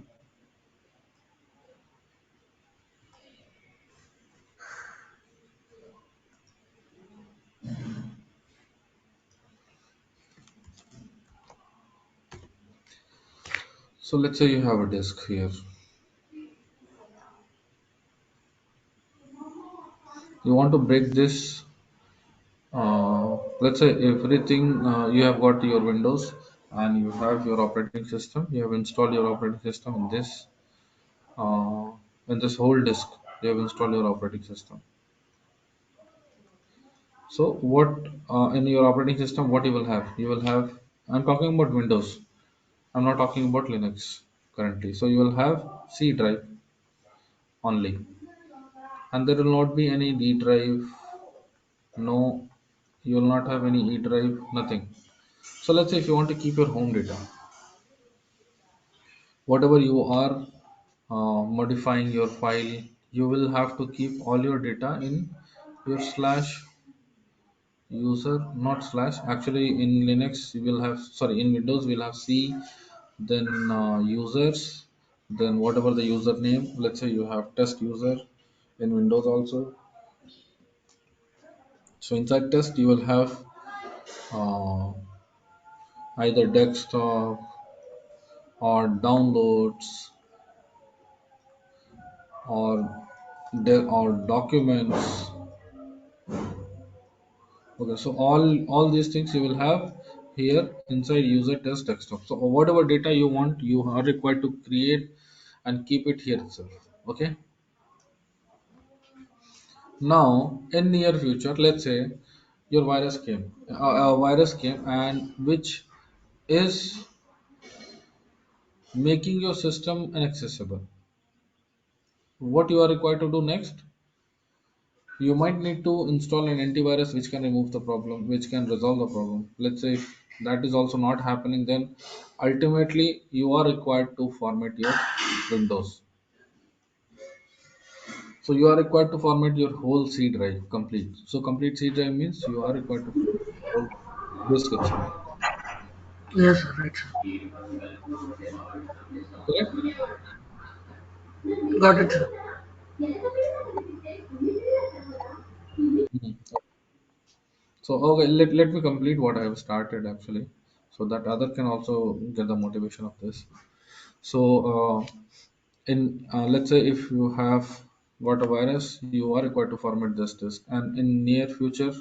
So let's say you have a disk here. You want to break this. Let's say everything, you have got your Windows and you have your operating system. You have installed your operating system uh, in this whole disk. You have installed your operating system. So what in your operating system, what you will have? You will have. I'm talking about Windows. I'm not talking about Linux currently. So you will have C drive only, and there will not be any D drive. No, you will not have any E drive. Nothing. So let's say if you want to keep your home data, whatever you are modifying your file, you will have to keep all your data in your slash user, not slash. Actually, in Linux, you will have, sorry, in Windows, we'll have C, then users, then whatever the username. Let's say you have test user in Windows also. So inside test, you will have uh, either desktop or downloads or or documents. Okay, so all these things you will have here inside user test desktop. So whatever data you want, you are required to create and keep it here itself. Okay. Now in near future, let's say your virus came and which is making your system inaccessible. What you are required to do next? You might need to install an antivirus which can remove the problem, which can resolve the problem. Let's say if that is also not happening, then ultimately you are required to format your Windows. So you are required to format your whole C drive complete. So complete C drive means you are required to format the whole disk itself. Yes, sir, right, sir. Correct? Got it, sir. Mhm. So okay, let me complete what I have started actually, so that other can also get the motivation of this. So in let's say if you have got a virus, you are required to format this disk, and in near future,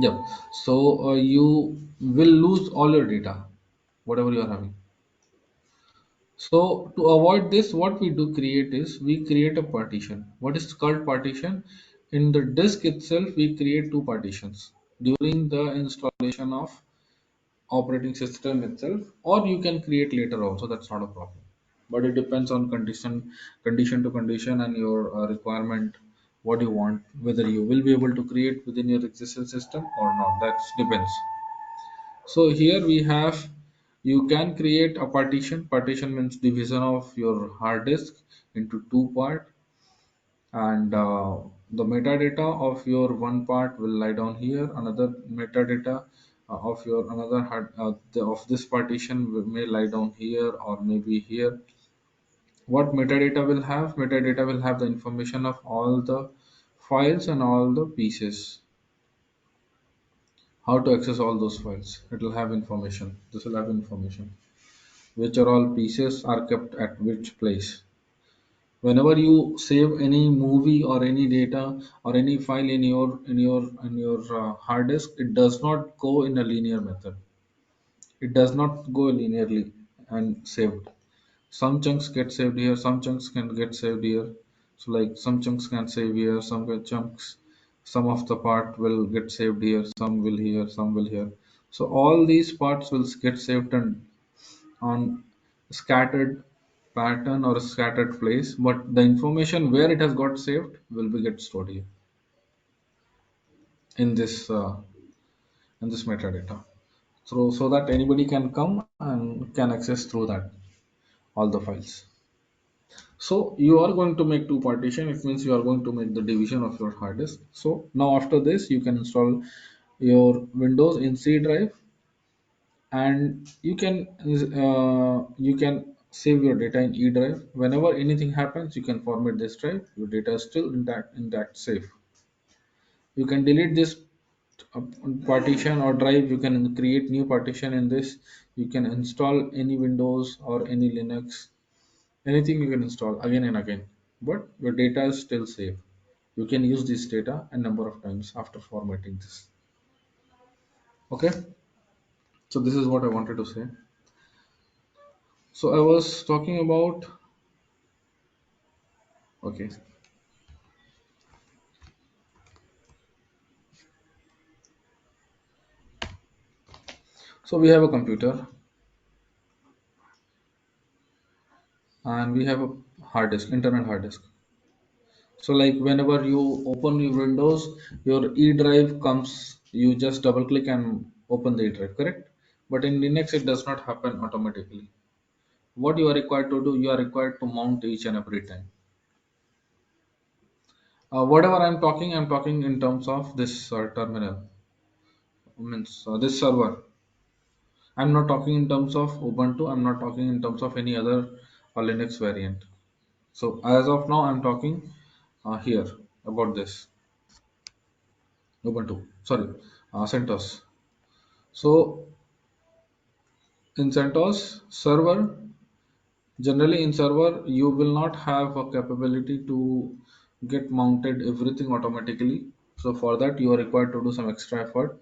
yeah. So you will lose all your data, whatever you are having. So to avoid this, what we do create is we create a partition. What is called partition? In the disk itself, we create two partitions during the installation of operating system itself, or you can create later also. That's not a problem, but it depends on condition to condition, and your requirement, what you want, whether you will be able to create within your existing system or not. That depends. So here we have, you can create a partition means division of your hard disk into two part, and the metadata of your one part will lie down here, another metadata of your another of this partition may lie down here or maybe here. What metadata will have? Metadata will have the information of all the files and all the pieces, how to access all those files. It will have information, this will have information. which are all pieces are kept at which place. Whenever you save any movie or any data or any file in your hard disk, it does not go in a linear method. It does not go linearly and saved. Some chunks get saved here, some chunks can get saved here. So like some chunks can save here, chunks, some of the part will get saved here, some will here, some will here. So all these parts will get saved and on scattered pattern or scattered place, but the information where it has got saved will be get stored here in this metadata. So that anybody can come and can access through that all the files. So you are going to make two partition. It means you are going to make the division of your hard disk. So now after this, you can install your Windows in C drive, and you can save your data in E drive. Whenever anything happens, you can format this drive. Your data is still in that safe. You can delete this uh, partition or drive. You can create new partition in this. You can install any Windows or any Linux, anything you can install again and again, but your data is still safe. You can use this data a number of times after formatting this. Okay, so this is what I wanted to say. So I was talking about, okay, so we have a computer and we have a hard disk, internal hard disk. So like whenever you open your Windows, your E drive comes, you just double click and open the E drive, correct? But in Linux it does not happen automatically. What you are required to do, you are required to mount each and every time. Whatever I'm talking in terms of this terminal, means this server. I'm not talking in terms of Ubuntu. I'm not talking in terms of any other Linux variant. So as of now, I'm talking here about this Ubuntu. Sorry, CentOS. So in CentOS server, generally in server, you will not have a capability to get mounted everything automatically. So for that, you are required to do some extra effort.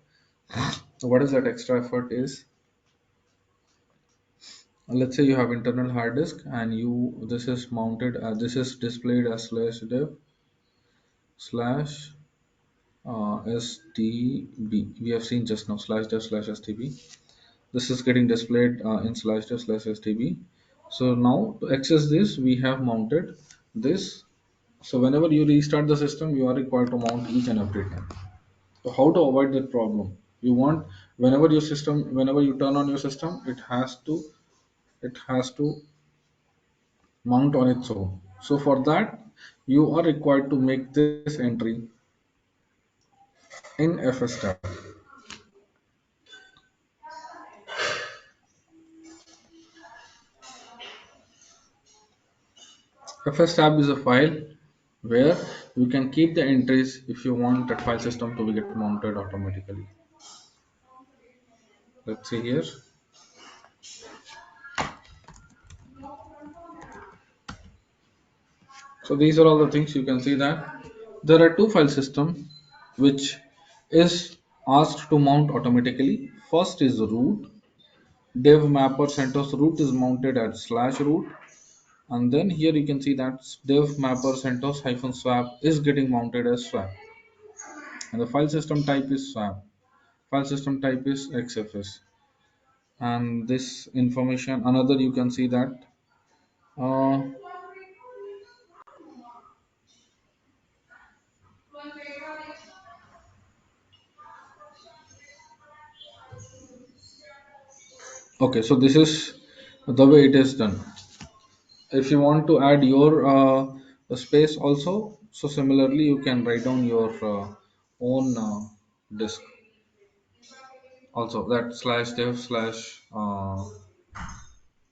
So what is that extra effort is, let's say you have internal hard disk and you this is mounted this is displayed as slash dev slash stb. We have seen just now slash dev slash stb. This is getting displayed in slash dev slash stb. So now to access this, we have mounted this. So whenever you restart the system, you are required to mount each and every time. So how to avoid that problem? You want, whenever you turn on your system, it has to mount on its own. So for that, you are required to make this entry in fstab. Fstab is a file where you can keep the entries if you want that file system to be get mounted automatically. Let's see here. So these are all the things you can see that there are two file system which is asked to mount automatically. First is root. Dev mapper CentOS root is mounted at slash root. And then here you can see that dev mapper CentOS hyphen swap is getting mounted as swap. And the file system type is swap. File system type is XFS. And this information, another you can see that. Uh, okay, so this is the way it is done. If you want to add your space also, so similarly you can write down your own disk also, that slash dev slash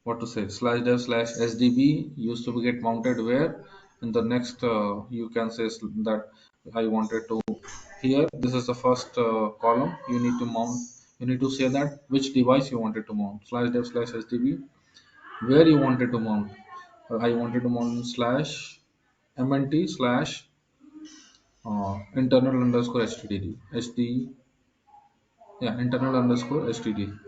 what to say slash dev slash sdb used to be get mounted where in the next you can say that I wanted to here, this is the first column you need to mount. You need to say that which device you wanted to mount slash dev slash sdb. where you wanted to mount. I wanted to mount slash mnt slash internal underscore std, yeah, internal underscore std.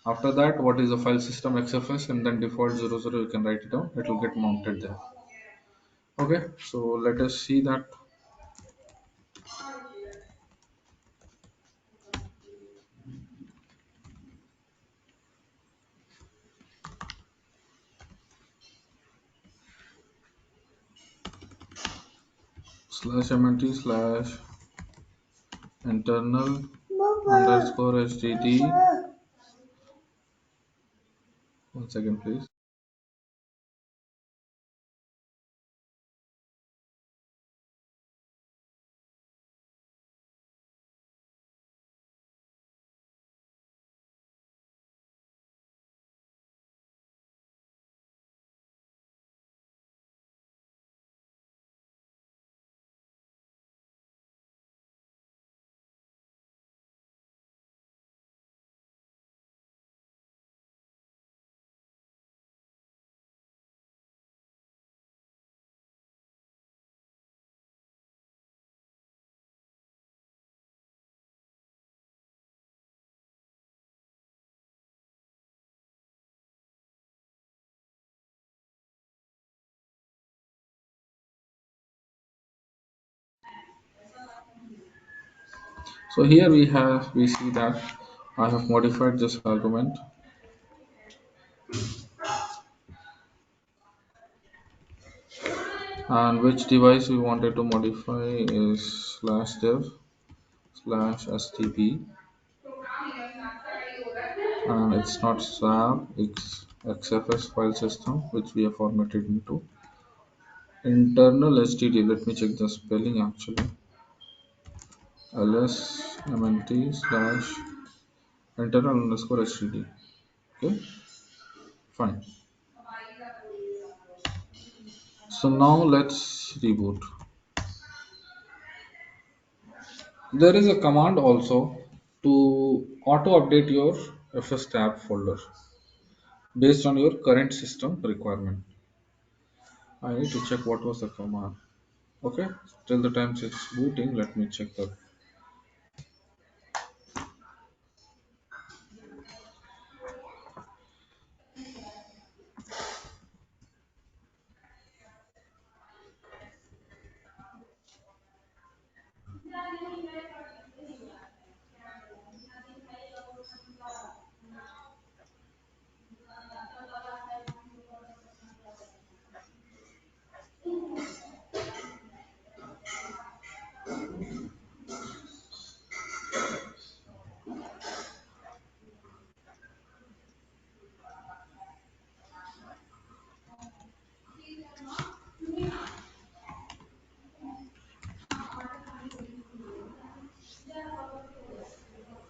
After that, what is the file system xfs and then default 00, you can write it down, it will get mounted there. Okay, so let us see that. Slash mnt slash internal underscore std. One second, please. So here we see that I have modified this argument, and which device we wanted to modify is slash dev slash stb, and it's not SAB, it's XFS file system which we have formatted into internal std. Let me check the spelling actually. lsmnt slash internal underscore std. Okay, fine. So now let's reboot. There is a command also to auto update your fstab folder based on your current system requirement. I need to check what was the command. Okay, till the time it's booting, let me check that.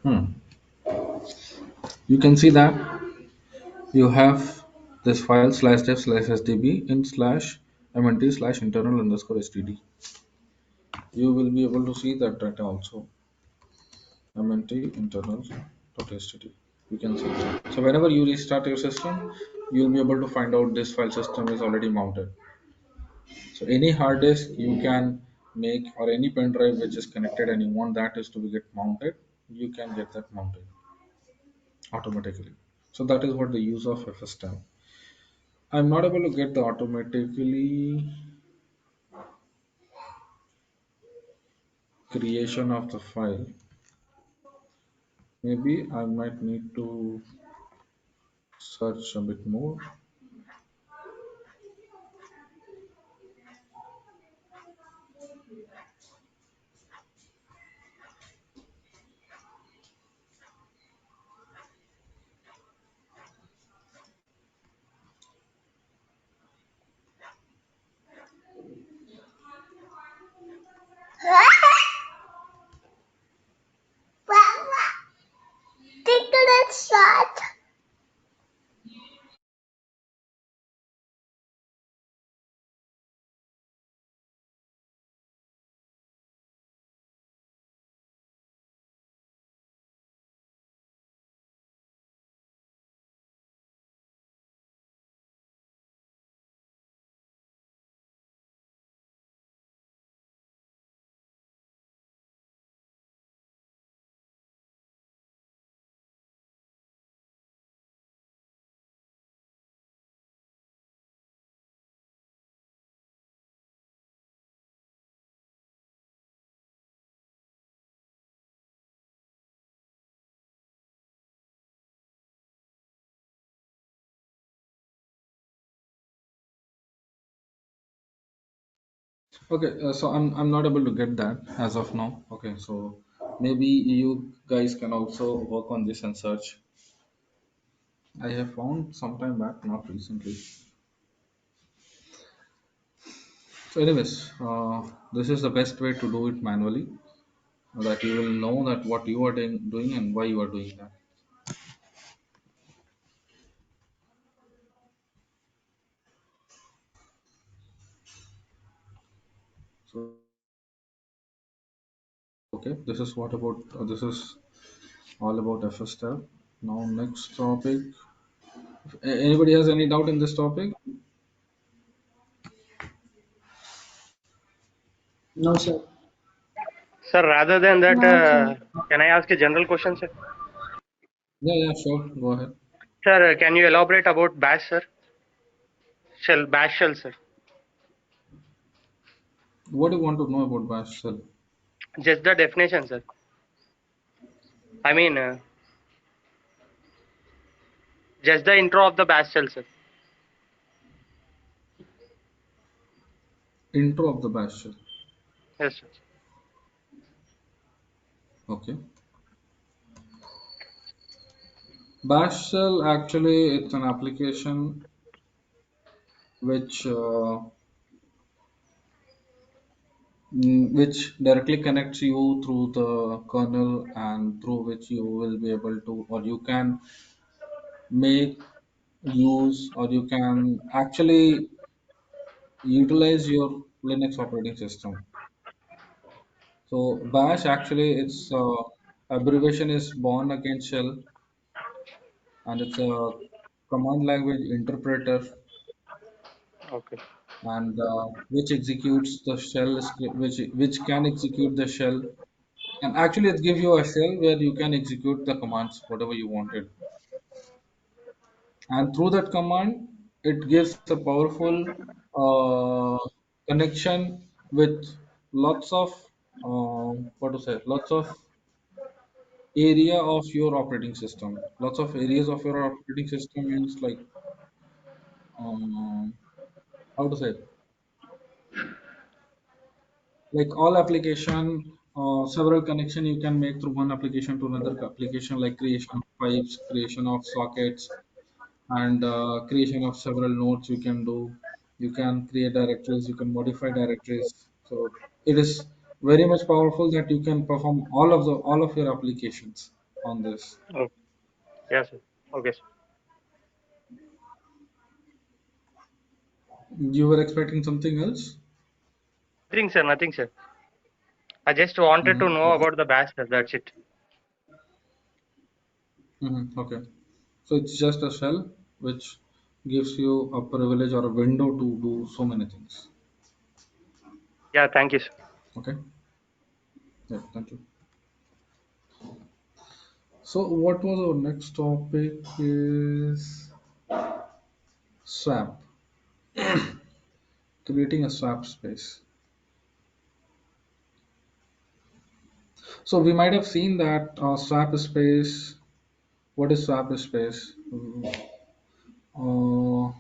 Hmm. You can see that you have this file slash dev slash sdb in slash mnt slash internal underscore std. You will be able to see that data also, mnt internal dot std. You can see that. So whenever you restart your system, you'll be able to find out this file system is already mounted. So any hard disk you can make, or any pen drive which is connected and you want that is to be get mounted, you can get that mounted automatically. So that is what the use of fstab. I'm not able to get the automatically creation of the file. Maybe I might need to search a bit more. Take that shot. Okay, so I'm not able to get that as of now. Okay, so maybe you guys can also work on this and search. I have found some time back, not recently. So, anyways, this is the best way to do it manually, that you will know that what you are doing and why you are doing that. So, okay, this is what about this is all about fstab. Now, next topic. Anybody has any doubt in this topic? No, sir. Sir, rather than that, No, sir. can I ask a general question, sir? Yeah, yeah, sure. Go ahead. Sir, can you elaborate about bash, sir? Bash shell, sir. What do you want to know about bash shell? Just the definition, sir. I mean, just the intro of the bash shell, sir. Intro of the bash shell. Yes, sir. Okay. Bash shell actually it's an application which which directly connects you through the kernel and through which you will be able to or you can make use or you can actually utilize your Linux operating system. So bash actually its abbreviation is born against shell and it's a command language interpreter Okay. and which executes the shell script which can execute the shell and actually it gives you a shell where you can execute the commands whatever you wanted and through that command it gives a powerful uh, connection with lots of what to say lots of area of your operating system lots of areas of your operating system means like um, how to say like all application several connection you can make through one application to another application like creation of pipes creation of sockets and creation of several nodes you can do you can create directories you can modify directories so it is very much powerful that you can perform all of your applications on this. Okay. Yes, sir. Okay, sir. You were expecting something else. Nothing, sir. Nothing, sir. I just wanted to know Okay. about the bash, sir. That's it. Okay, so it's just a shell which gives you a privilege or a window to do so many things. Yeah, thank you, sir. Okay. Yeah, thank you. So what was our next topic is swap, creating a swap space. So we might have seen that swap space. What is swap space? Uh,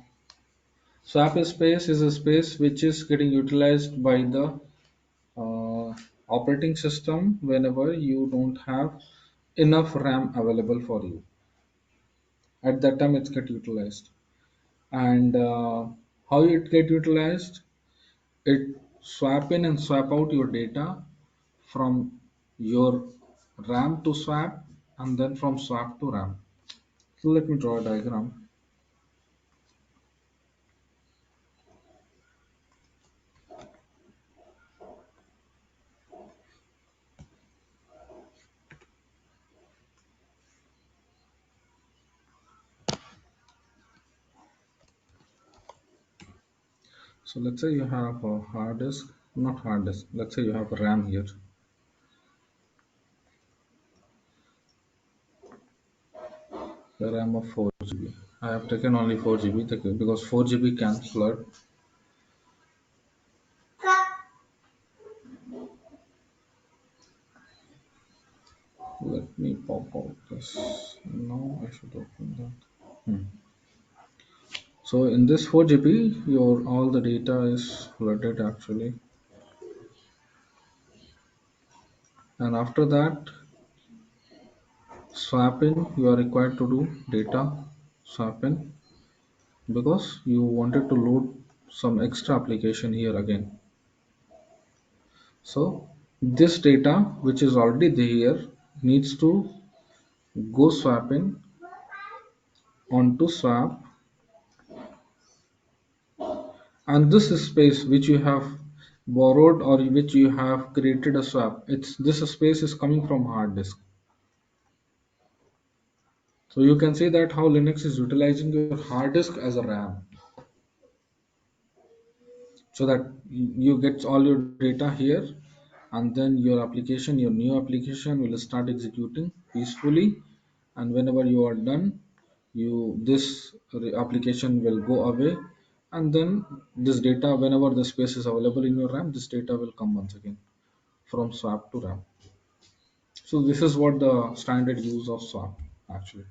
swap space is a space which is getting utilized by the operating system whenever you don't have enough RAM available for you. At that time, it's get utilized. And how it get utilized? It swap in and swap out your data from your RAM to swap and then from swap to RAM. So let me draw a diagram. So let's say you have a hard disk, not hard disk. Let's say you have a RAM here. The RAM of 4 GB. I have taken only 4 GB because 4 GB can flood. Let me pop out this. No, I should open that. So in this 4 GB, your all the data is flooded actually. And after that, swap in, you are required to do data swap in because you wanted to load some extra application here again. So this data which is already there needs to go swap in onto swap, and this space which you have borrowed or which you have created a swap, it's this space is coming from hard disk. So you can see that how Linux is utilizing your hard disk as a RAM, so that you get all your data here, and then your application, your new application will start executing peacefully, and whenever you are done, you this application will go away, and then this data, whenever the space is available in your RAM, this data will come once again from swap to RAM. So this is what the standard use of swap actually.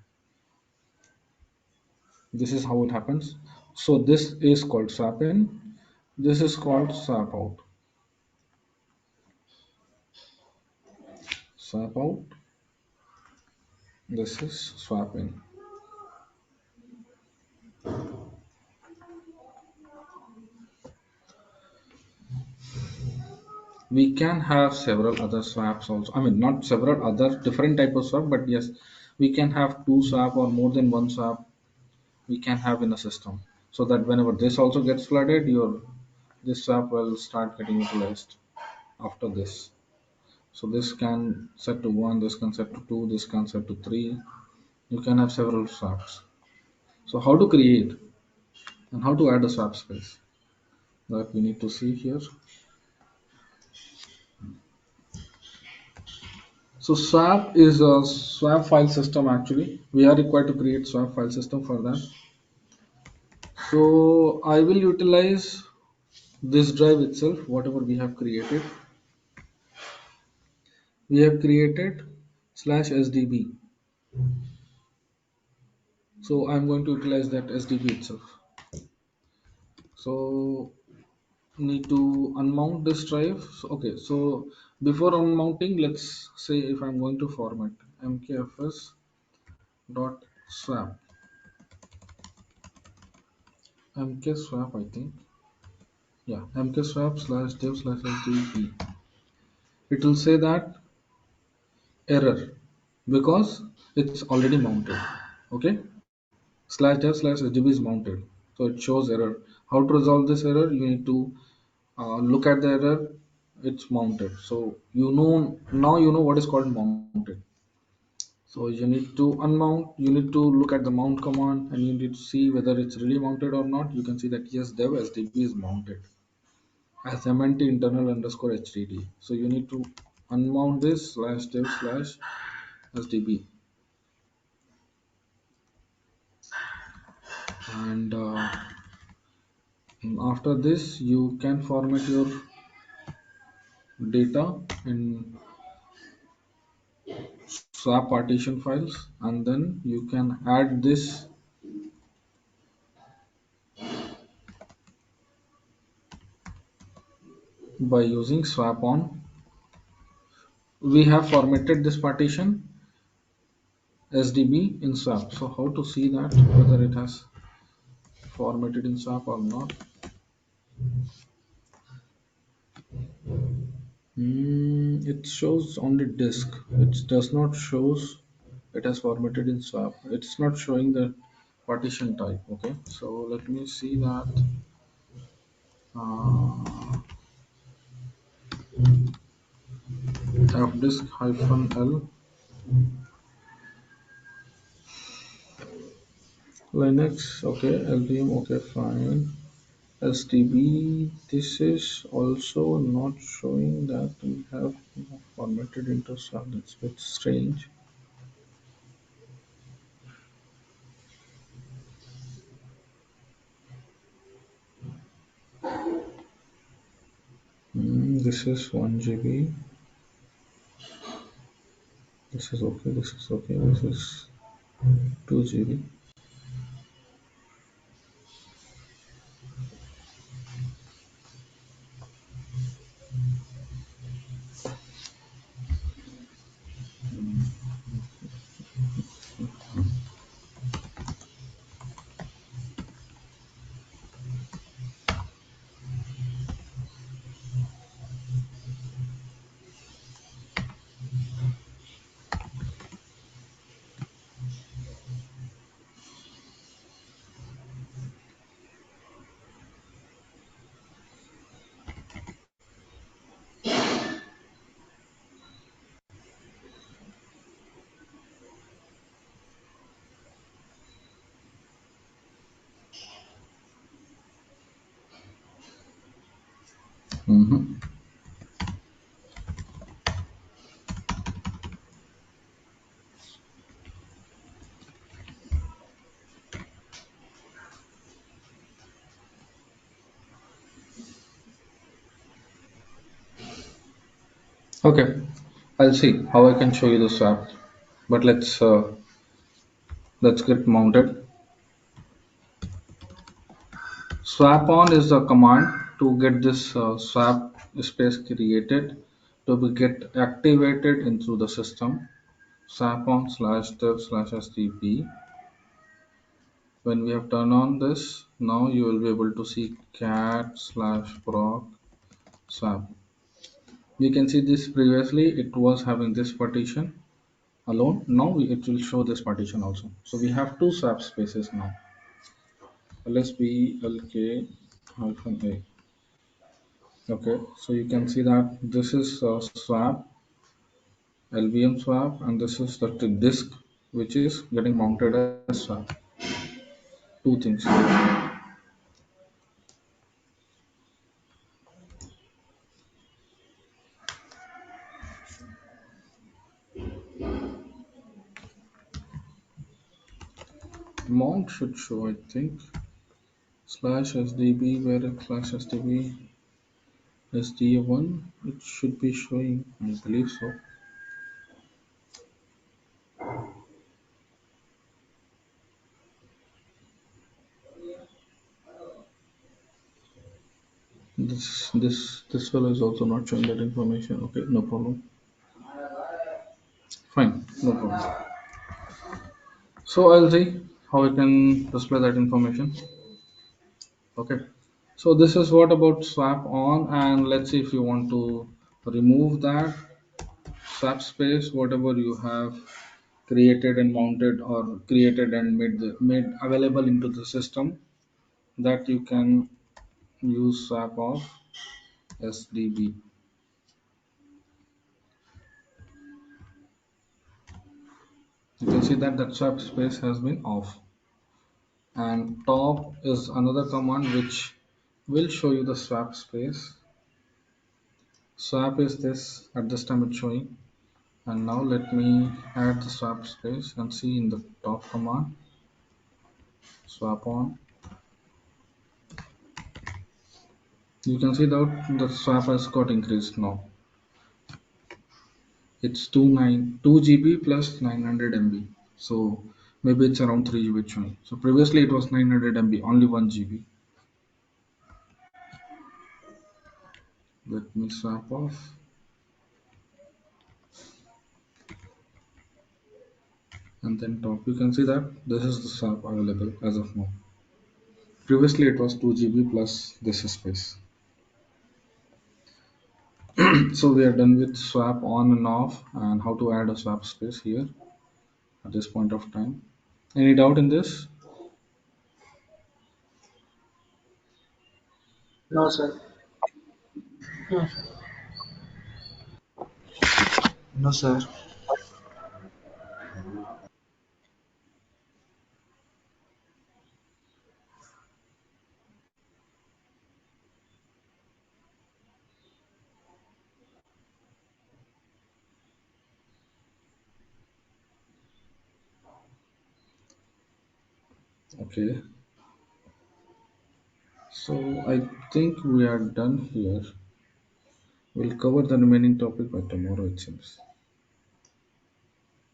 This is how it happens. So this is called swap in, this is called swap out. Swap out, this is swap in. We can have several other swaps also. I mean, not several other different type of swap, but yes, we can have two swap or more than one swap we can have in a system, so that whenever this also gets flooded, your this swap will start getting utilized after this. So this can set to one, this can set to two, this can set to three. You can have several swaps. So how to create and how to add a swap space, that we need to see here. So swap is a swap file system actually. We are required to create swap file system for that. So I will utilize this drive itself, whatever we have created. We have created slash SDB. So I'm going to utilize that SDB itself. So need to unmount this drive. So, okay, so before unmounting, let's say if I'm going to format mkfs dot swap, mkswap, I think, yeah, mkswap slash dev slash sdb. It will say that error because it's already mounted. Okay, slash dev slash sdb is mounted, so it shows error. How to resolve this error? You need to look at the error. It's mounted, so you know, now you know what is called mounted. So you need to unmount, you need to look at the mount command, and you need to see whether it's really mounted or not. You can see that yes, dev sdb is mounted as mnt internal underscore hdd. So you need to unmount this slash dev slash sdb, and after this you can format your data in swap partition files, and then you can add this by using swap on. We have formatted this partition SDB in swap. So how to see that whether it has formatted in swap or not? It shows only disk. It does not shows it has formatted in swap. It's not showing the partition type. Okay, so let me see that. Uh, disk hyphen L Linux. Okay, LVM. Okay, fine. STB, this is also not showing that we have formatted into swap. That's a bit strange. This is 1 GB. This is okay. This is okay. This is 2 GB. Mhm. Okay, I'll see how I can show you the swap. But let's get mounted. Swap on is the command to get this swap space created to be get activated into the system. Swap on slash dev slash sdb. When we have turned on this, now you will be able to see cat slash proc swap. You can see this previously it was having this partition alone. Now it will show this partition also. So we have two swap spaces now. lsb lk hyphen a. Okay, so you can see that this is swap, LVM swap, and this is the disk which is getting mounted as swap. Two things. Mount should show, I think, slash sdb, where slash sdb sda1, it should be showing, I believe so. This fellow is also not showing that information. Okay, no problem. Fine, no problem. So I'll see how I can display that information. Okay. So this is what about swap on, and let's see if you want to remove that swap space, whatever you have created and mounted or created and made available into the system, that you can use swap of SDB. You can see that that swap space has been off, and top is another command which will show you the swap space. Swap is this, at this time it's showing. And now let me add the swap space and see in the top command, swap on. You can see that the swap has got increased now. It's 2 GB plus 900 MB. So maybe it's around 3 GB showing. So previously it was 900 MB, only 1 GB. Let me swap off. And then top, you can see that this is the swap available as of now. Previously it was 2 GB plus this space. So we are done with swap on and off and how to add a swap space here at this point of time. Any doubt in this? No, sir. No, sir. No, sir. Okay, so I think we are done here. We'll cover the remaining topic by tomorrow, it seems.